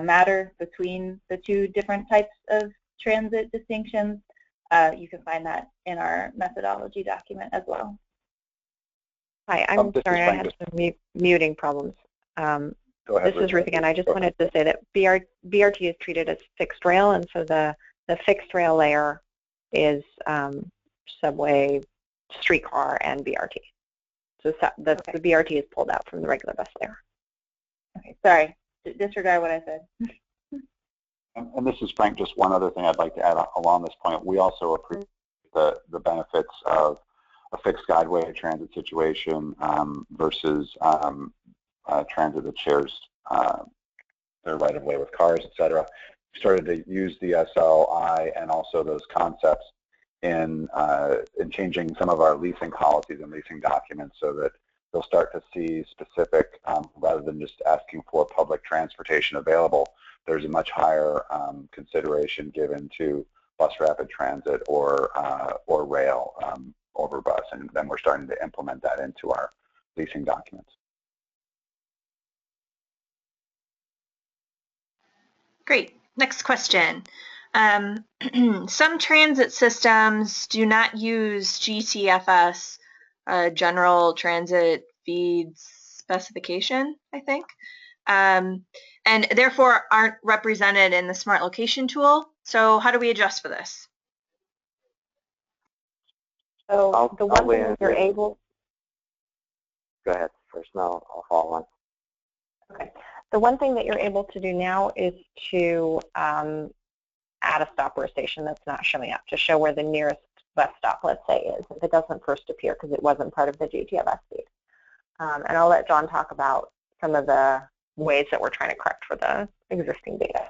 matter between the two different types of transit distinctions, you can find that in our methodology document as well. Hi, I'm sorry, I had some muting problems. Go ahead, this is Ruth again. I just wanted to say that BRT is treated as fixed rail, and so the fixed rail layer is subway, streetcar, and BRT. So the BRT is pulled out from the regular bus layer. Okay, sorry, disregard what I said. And this is Frank. Just one other thing I'd like to add along this point. We also appreciate the benefits of a fixed guideway transit situation versus transit that shares their right of way with cars, etc. We started to use the SLI and also those concepts in changing some of our leasing policies and leasing documents so that they'll start to see specific, rather than just asking for public transportation available, there's a much higher consideration given to bus rapid transit or rail over bus, and then we're starting to implement that into our leasing documents. Great. Next question. Some transit systems do not use GTFS, General Transit Feeds Specification, I think, and therefore aren't represented in the Smart Location tool. So how do we adjust for this? So the one thing you're able... Go ahead first, and I'll follow on. Okay. The one thing that you're able to do now is to add a stop or a station that's not showing up, to show where the nearest bus stop, let's say, is, if it doesn't first appear because it wasn't part of the GTFS feed. And I'll let John talk about some of the ways that we're trying to correct for the existing data.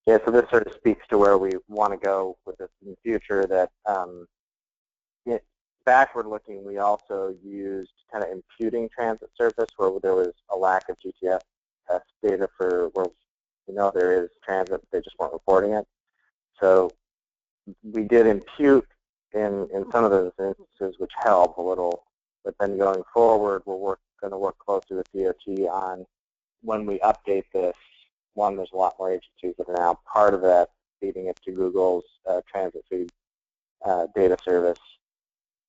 Yeah, so this sort of speaks to where we want to go with this in the future, that backward looking, we also used kind of imputing transit service where there was a lack of GTFS data for where there is transit, they just weren't reporting it. So we did impute in some of those instances, which help a little, but then going forward, we're going to work closely with DOT on when we update this. One, there's a lot more agencies that are now part of that, feeding it to Google's transit feed data service.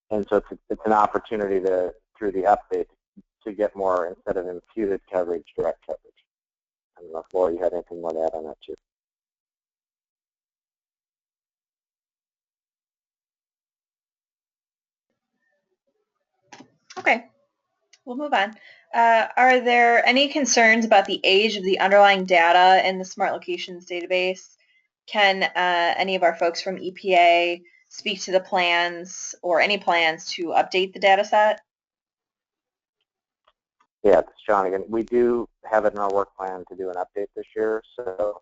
And so it's an opportunity to, through the update, to get more, instead of imputed coverage, direct coverage. I don't know if Laura, you had anything more to add on that too. Okay, we'll move on. Are there any concerns about the age of the underlying data in the Smart Locations database? Can any of our folks from EPA speak to the plans or any plans to update the data set? Yeah, it's John again. We do have it in our work plan to do an update this year, so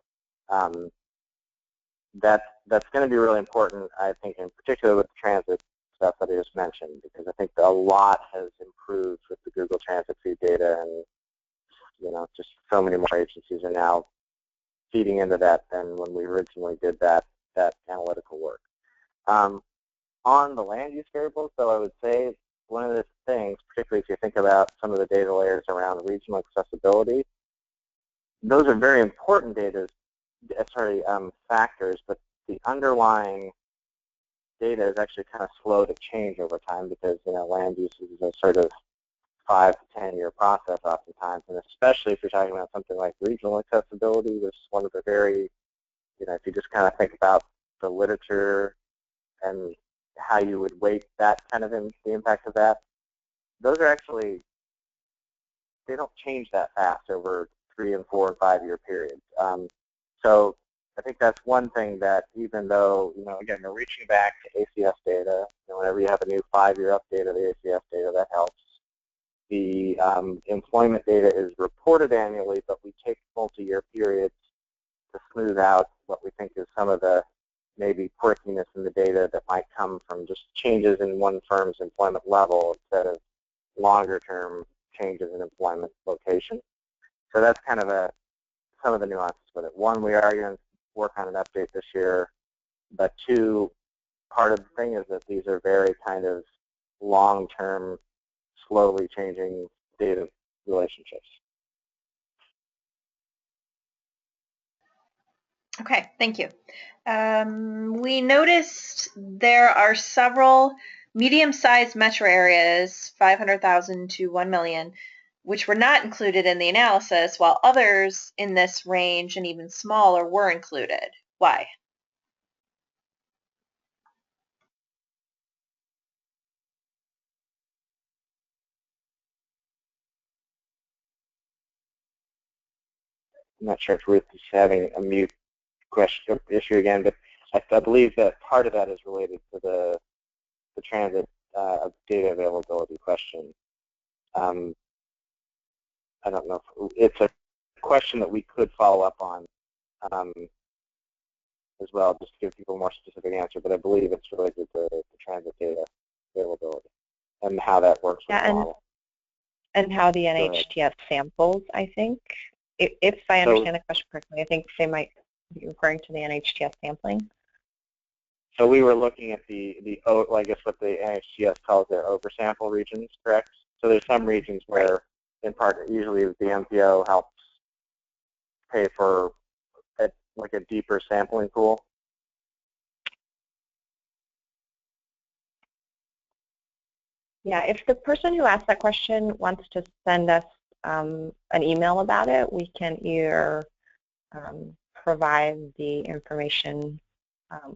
that's going to be really important, I think, in particular with the transit stuff that I just mentioned, because I think a lot has improved with the Google Transit Feed data, and just so many more agencies are now feeding into that than when we originally did that analytical work. On the land use variables, though, I would say one of the things, particularly if you think about some of the data layers around regional accessibility, those are very important factors, but the underlying data is actually kind of slow to change over time because land use is a sort of 5 to 10 year process oftentimes, and especially if you're talking about something like regional accessibility, this is one of the very, if you just kind of think about the literature and how you would weight that kind of the impact of that, those are actually, they don't change that fast over 3 and 4 and 5 year periods. So I think that's one thing that, even though, again, we're reaching back to ACS data, whenever you have a new 5-year update of the ACS data, that helps. The employment data is reported annually, but we take multi-year periods to smooth out what we think is some of the maybe quirkiness in the data that might come from just changes in one firm's employment level instead of longer-term changes in employment location. So that's kind of some of the nuances with it. One, we are going to work on an update this year, but 2, part of the thing is that these are very kind of long-term, slowly changing data relationships. Okay, thank you. We noticed there are several medium-sized metro areas, 500,000 to 1 million, which were not included in the analysis, while others in this range and even smaller were included. Why? I'm not sure if Ruth is having a mute question issue again, but I believe that part of that is related to the transit data availability question. I don't know if it's a question that we could follow up on as well, just to give people a more specific answer, but I believe it's related to the transit data availability and how that works with the model. And how the NHTS samples, I think. If I understand the question correctly, I think they might be referring to the NHTS sampling. So we were looking at I guess what the NHTS calls their oversample regions, correct? So there's some regions where, in part, usually the MPO helps pay for like a deeper sampling pool. Yeah, if the person who asked that question wants to send us an email about it, we can either provide the information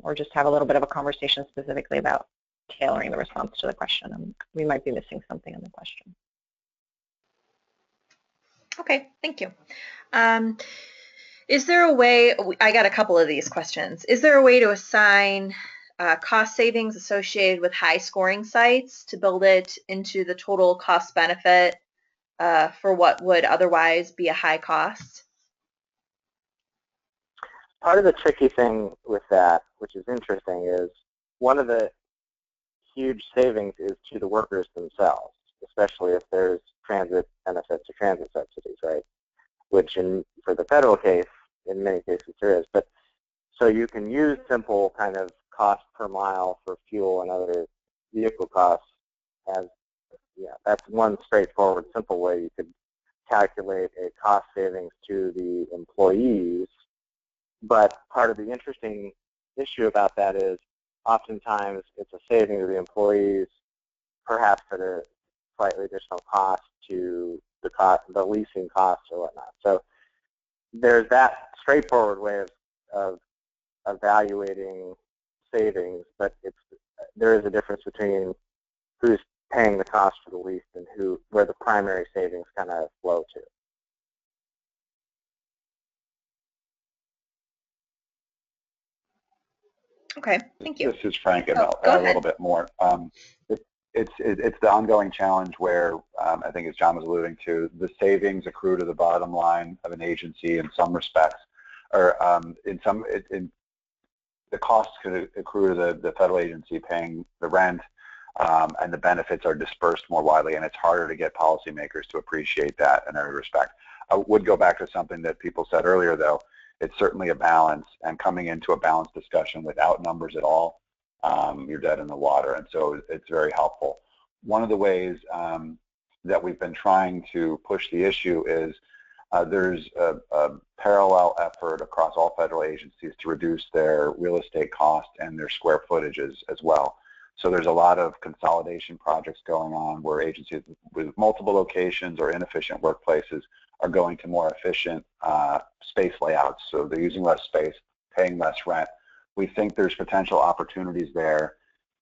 or just have a little bit of a conversation specifically about tailoring the response to the question. We might be missing something in the question. Okay, thank you. Is there a way, I got a couple of these questions. Is there a way to assign cost savings associated with high scoring sites to build it into the total cost benefit for what would otherwise be a high cost? Part of the tricky thing with that, which is interesting, is one of the huge savings is to the workers themselves, especially if there's transit benefits or transit subsidies, right? Which for the federal case, in many cases there is. But so you can use simple kind of cost per mile for fuel and other vehicle costs as, that's one straightforward, simple way you could calculate a cost savings to the employees. But part of the interesting issue about that is oftentimes it's a saving to the employees, perhaps at a slightly additional cost to the leasing costs or whatnot. So there's that straightforward way of evaluating savings, but there is a difference between who's paying the cost for the least and where the primary savings kind of flow to. Okay, thank you. This is Frank, and I'll go add ahead. a little bit more. It's the ongoing challenge where I think, as John was alluding to, the savings accrue to the bottom line of an agency in some respects, or the costs could accrue to the federal agency paying the rent, and the benefits are dispersed more widely, and it's harder to get policymakers to appreciate that in every respect. I would go back to something that people said earlier, though. It's certainly a balance, and coming into a balanced discussion without numbers at all, you're dead in the water, and so it's very helpful. One of the ways that we've been trying to push the issue is there's a parallel effort across all federal agencies to reduce their real estate costs and their square footages as well. So there's a lot of consolidation projects going on where agencies with multiple locations or inefficient workplaces are going to more efficient space layouts. So they're using less space, paying less rent. We think there's potential opportunities there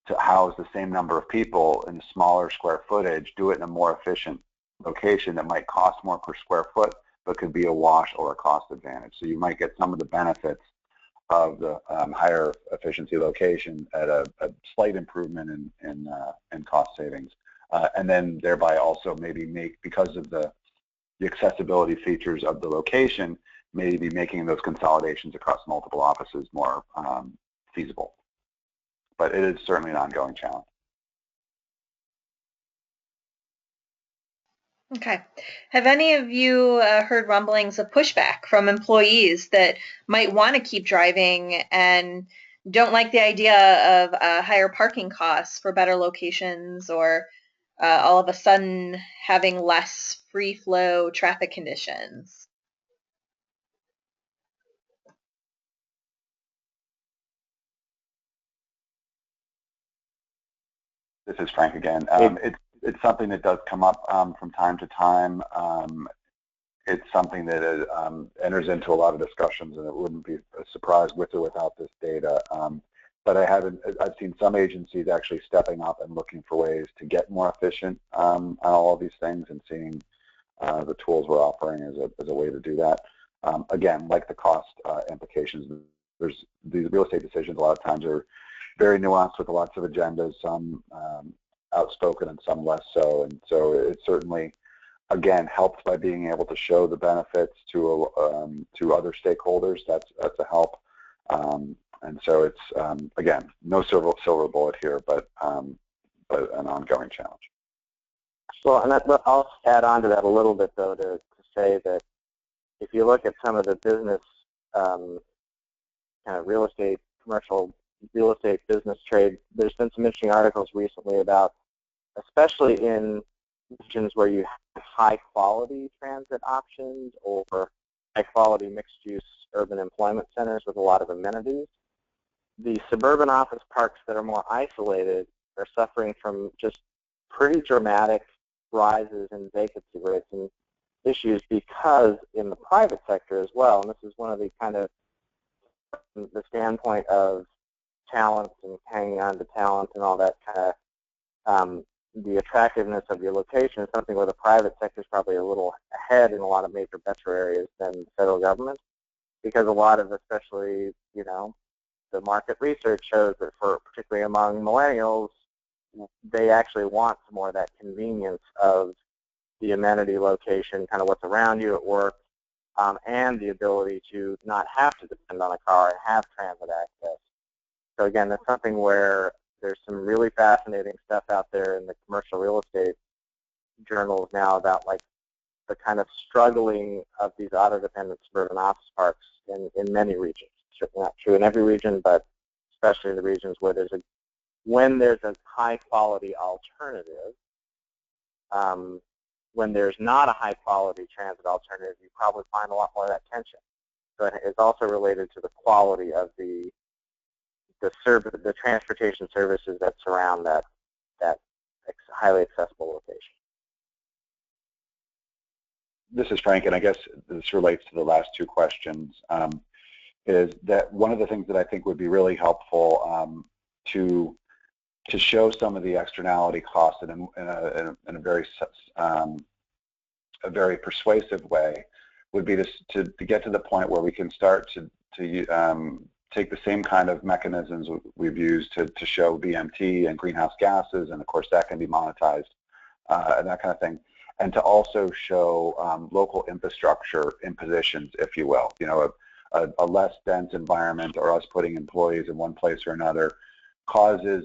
to house the same number of people in smaller square footage, do it in a more efficient location that might cost more per square foot, but could be a wash or a cost advantage. So you might get some of the benefits of the higher efficiency location at a slight improvement in cost savings, and then thereby also maybe because of the accessibility features of the location, maybe making those consolidations across multiple offices more feasible. But it is certainly an ongoing challenge. Okay. Have any of you heard rumblings of pushback from employees that might want to keep driving and don't like the idea of higher parking costs for better locations, or all of a sudden having less free flow traffic conditions? This is Frank again. It's something that does come up from time to time. It's something that enters into a lot of discussions, and it wouldn't be a surprise with or without this data. But I've seen some agencies actually stepping up and looking for ways to get more efficient on all of these things, and seeing the tools we're offering as a way to do that. Again, like the cost implications, there's these real estate decisions a lot of times are very nuanced with lots of agendas, some outspoken and some less so. And so it's certainly, again, helped by being able to show the benefits to other stakeholders. That's a help. And so it's, again, no silver bullet here, but an ongoing challenge. Well, and I'll add on to that a little bit, though, to say that if you look at some of the business kind of real estate, commercial real estate business trade, there's been some interesting articles recently about, especially in regions where you have high-quality transit options or high-quality mixed-use urban employment centers with a lot of amenities, the suburban office parks that are more isolated are suffering from just pretty dramatic rises in vacancy rates and issues, because in the private sector as well, and this is one of the kind of the standpoint of talent and hanging on to talent and all that kind of the attractiveness of your location is something where the private sector is probably a little ahead in a lot of major metro areas than the federal government, because a lot of, especially, you know, the market research shows that for particularly among millennials, they actually want some more of that convenience of the amenity location, kind of what's around you at work, and the ability to not have to depend on a car and have transit access. So again, that's something where there's some really fascinating stuff out there in the commercial real estate journals now about like the kind of struggling of these auto-dependent suburban office parks in many regions. Certainly not true in every region, but especially in the regions where when there's a high-quality alternative, when there's not a high-quality transit alternative, you probably find a lot more of that tension. So it's also related to the quality of the transportation services that surround that highly accessible location. This is Frank, and I guess this relates to the last two questions, is that one of the things that I think would be really helpful to show some of the externality costs in a very persuasive way would be to get to the point where we can start to take the same kind of mechanisms we've used to show VMT and greenhouse gases, and of course that can be monetized and that kind of thing, and to also show local infrastructure impositions, if you will. You know, a less dense environment or us putting employees in one place or another causes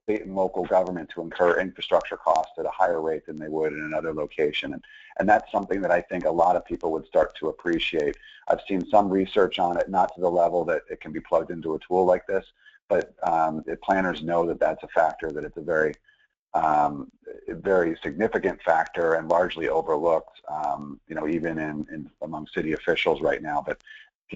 state and local government to incur infrastructure costs at a higher rate than they would in another location. And that's something that I think a lot of people would start to appreciate. I've seen some research on it, not to the level that it can be plugged into a tool like this, but planners know that that's a factor, that it's a very significant factor and largely overlooked, you know, even among city officials right now. But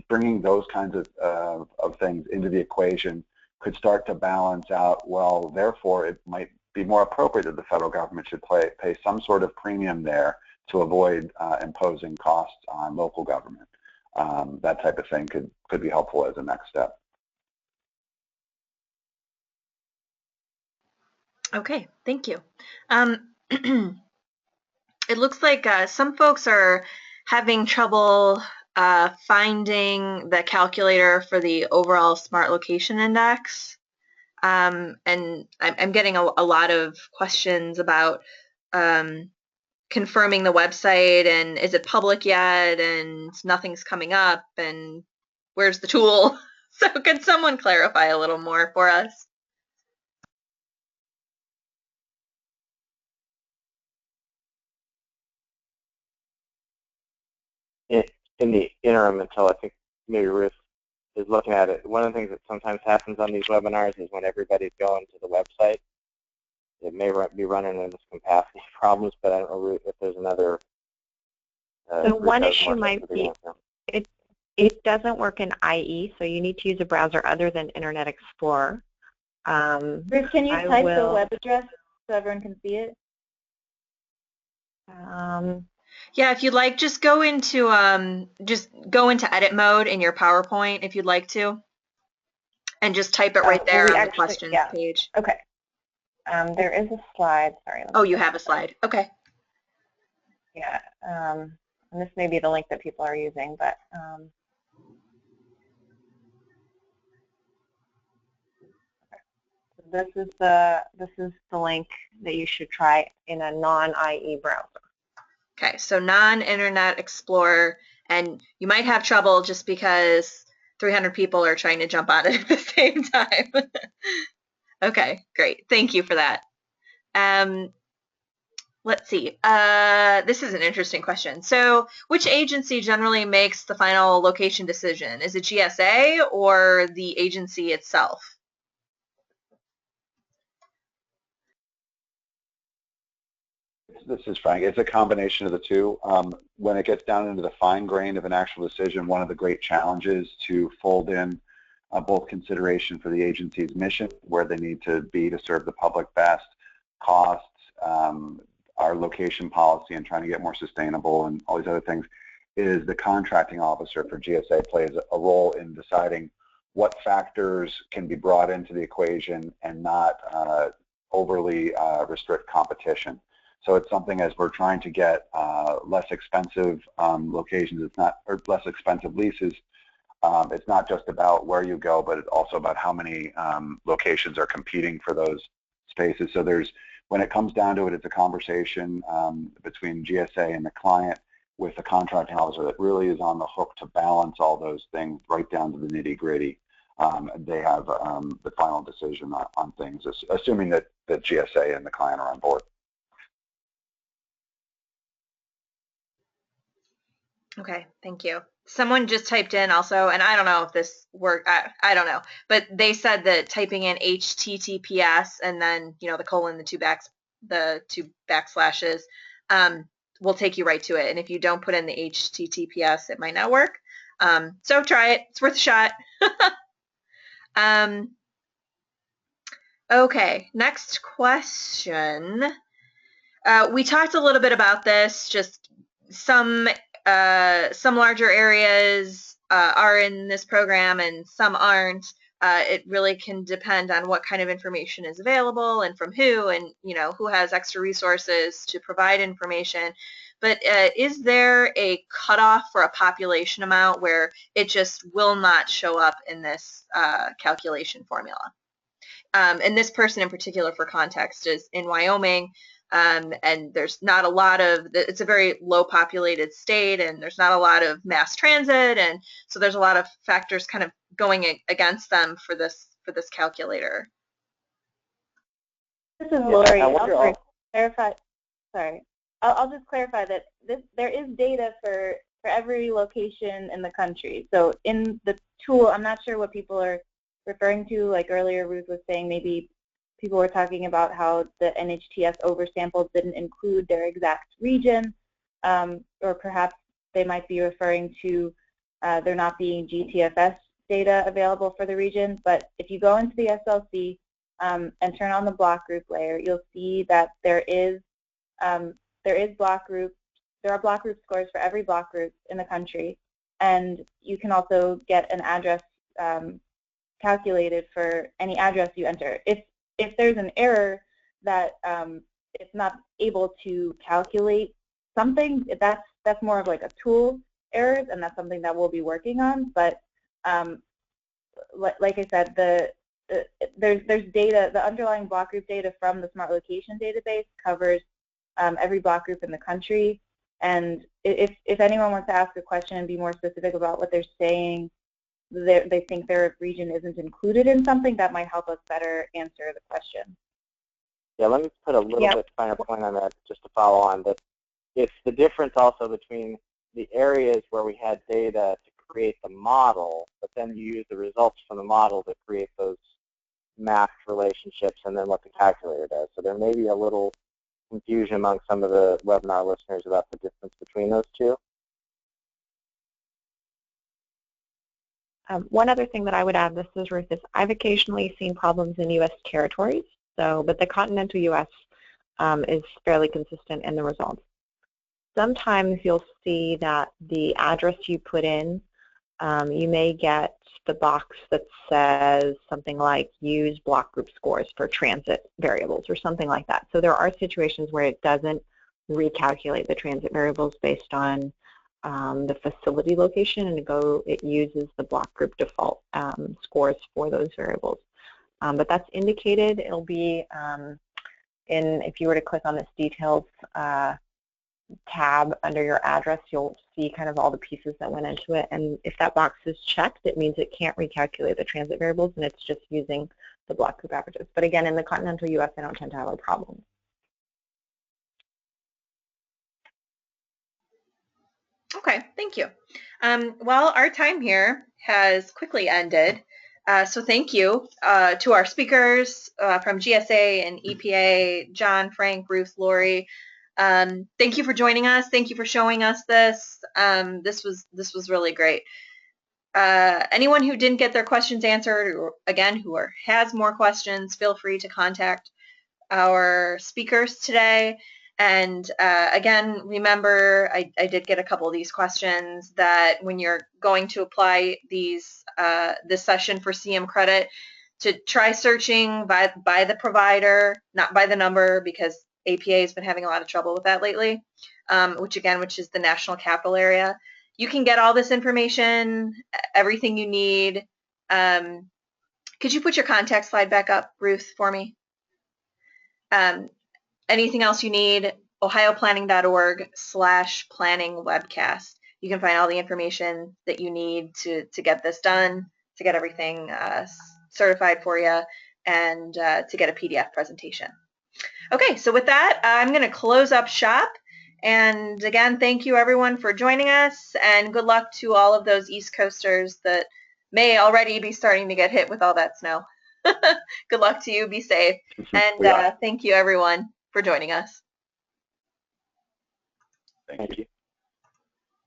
bringing those kinds of things into the equation could start to balance out, well, therefore it might be more appropriate that the federal government should pay some sort of premium there to avoid imposing costs on local government. That type of thing could be helpful as a next step. Okay, thank you. It looks like some folks are having trouble finding the calculator for the overall Smart Location Index. And I'm getting a lot of questions about confirming the website, and is it public yet, and nothing's coming up, and where's the tool? So could someone clarify a little more for us? In the interim, until I think maybe Ruth is looking at it, one of the things that sometimes happens on these webinars is when everybody's going to the website, it may be running into some capacity problems, but I don't know, Ruth, if there's another. So one issue might be it doesn't work in IE, so you need to use a browser other than Internet Explorer. Ruth, can you type the web address so everyone can see it? Yeah, if you'd like, just go into edit mode in your PowerPoint if you'd like to, and just type it right there on the questions page. Okay. There is a slide. Sorry. Oh, you have a slide. Okay. Yeah. And this may be the link that people are using, but this is the link that you should try in a non-IE browser. Okay, so non-Internet Explorer, and you might have trouble just because 300 people are trying to jump on it at the same time. Okay, great. Thank you for that. Let's see. This is an interesting question. So which agency generally makes the final location decision? Is it GSA or the agency itself? This is Frank. It's a combination of the two. When it gets down into the fine grain of an actual decision, one of the great challenges to fold in both consideration for the agency's mission, where they need to be to serve the public best, costs, our location policy and trying to get more sustainable and all these other things, is the contracting officer for GSA plays a role in deciding what factors can be brought into the equation and not overly restrict competition. So it's something, as we're trying to get less expensive locations, or less expensive leases, it's not just about where you go, but it's also about how many locations are competing for those spaces. So when it comes down to it, it's a conversation between GSA and the client with the contracting officer that really is on the hook to balance all those things right down to the nitty-gritty. They have the final decision on things, assuming that GSA and the client are on board. Okay, thank you. Someone just typed in also, and I don't know if this worked, I don't know, but they said that typing in HTTPS and then, you know, the colon, the two backslashes will take you right to it. And if you don't put in the HTTPS, it might not work. So try it. It's worth a shot. Okay, next question. We talked a little bit about this, just some larger areas are in this program and some aren't. It really can depend on what kind of information is available and from who, and who has extra resources to provide information. But is there a cutoff for a population amount where it just will not show up in this calculation formula? And this person in particular, for context, is in Wyoming. And there's not a lot of, it's a very low populated state, and there's not a lot of mass transit, and so there's a lot of factors kind of going against them for this calculator. This is Lori. I'll clarify. Sorry, I'll just clarify that there is data for every location in the country. So in the tool, I'm not sure what people are referring to. Like earlier, Ruth was saying maybe people were talking about how the NHTS oversamples didn't include their exact region, or perhaps they might be referring to there not being GTFS data available for the region. But if you go into the SLC and turn on the block group layer, you'll see that there are block group scores for every block group in the country, and you can also get an address calculated for any address you enter. If there's an error that it's not able to calculate something, that's more of like a tool errors, and that's something that we'll be working on. But like I said, there's data, the underlying block group data from the Smart Location database covers every block group in the country. And if anyone wants to ask a question and be more specific about what they're saying, they think their region isn't included in something, that might help us better answer the question. Yeah, let me put a little bit finer point on that just to follow on. That it's the difference also between the areas where we had data to create the model, but then you use the results from the model to create those math relationships and then what the calculator does. So there may be a little confusion among some of the webinar listeners about the difference between those two. One other thing that I would add, this is Ruth, is I've occasionally seen problems in U.S. territories, but the continental U.S. is fairly consistent in the results. Sometimes you'll see that the address you put in, you may get the box that says something like use block group scores for transit variables or something like that. So there are situations where it doesn't recalculate the transit variables based on the facility location, and it uses the block group default scores for those variables. But that's indicated. It'll be if you were to click on this details tab under your address, you'll see kind of all the pieces that went into it. And if that box is checked, it means it can't recalculate the transit variables, and it's just using the block group averages. But again, in the continental U.S., I don't tend to have a problem. Okay, thank you. Well, our time here has quickly ended. So thank you to our speakers from GSA and EPA, John, Frank, Ruth, Lori. Thank you for joining us. Thank you for showing us this. This was really great. Anyone who didn't get their questions answered, or again, who has more questions, feel free to contact our speakers today. And again, remember, I did get a couple of these questions, that when you're going to apply this session for CM credit, to try searching by the provider, not by the number, because APA has been having a lot of trouble with that lately, which is the national capital area. You can get all this information, everything you need. Could you put your contact slide back up, Ruth, for me? Anything else you need, ohioplanning.org/planning webcast. You can find all the information that you need to get this done, to get everything certified for you, and to get a PDF presentation. Okay, so with that, I'm going to close up shop. And again, thank you everyone for joining us, and good luck to all of those East Coasters that may already be starting to get hit with all that snow. Good luck to you, be safe, and thank you everyone for joining us. Thank you.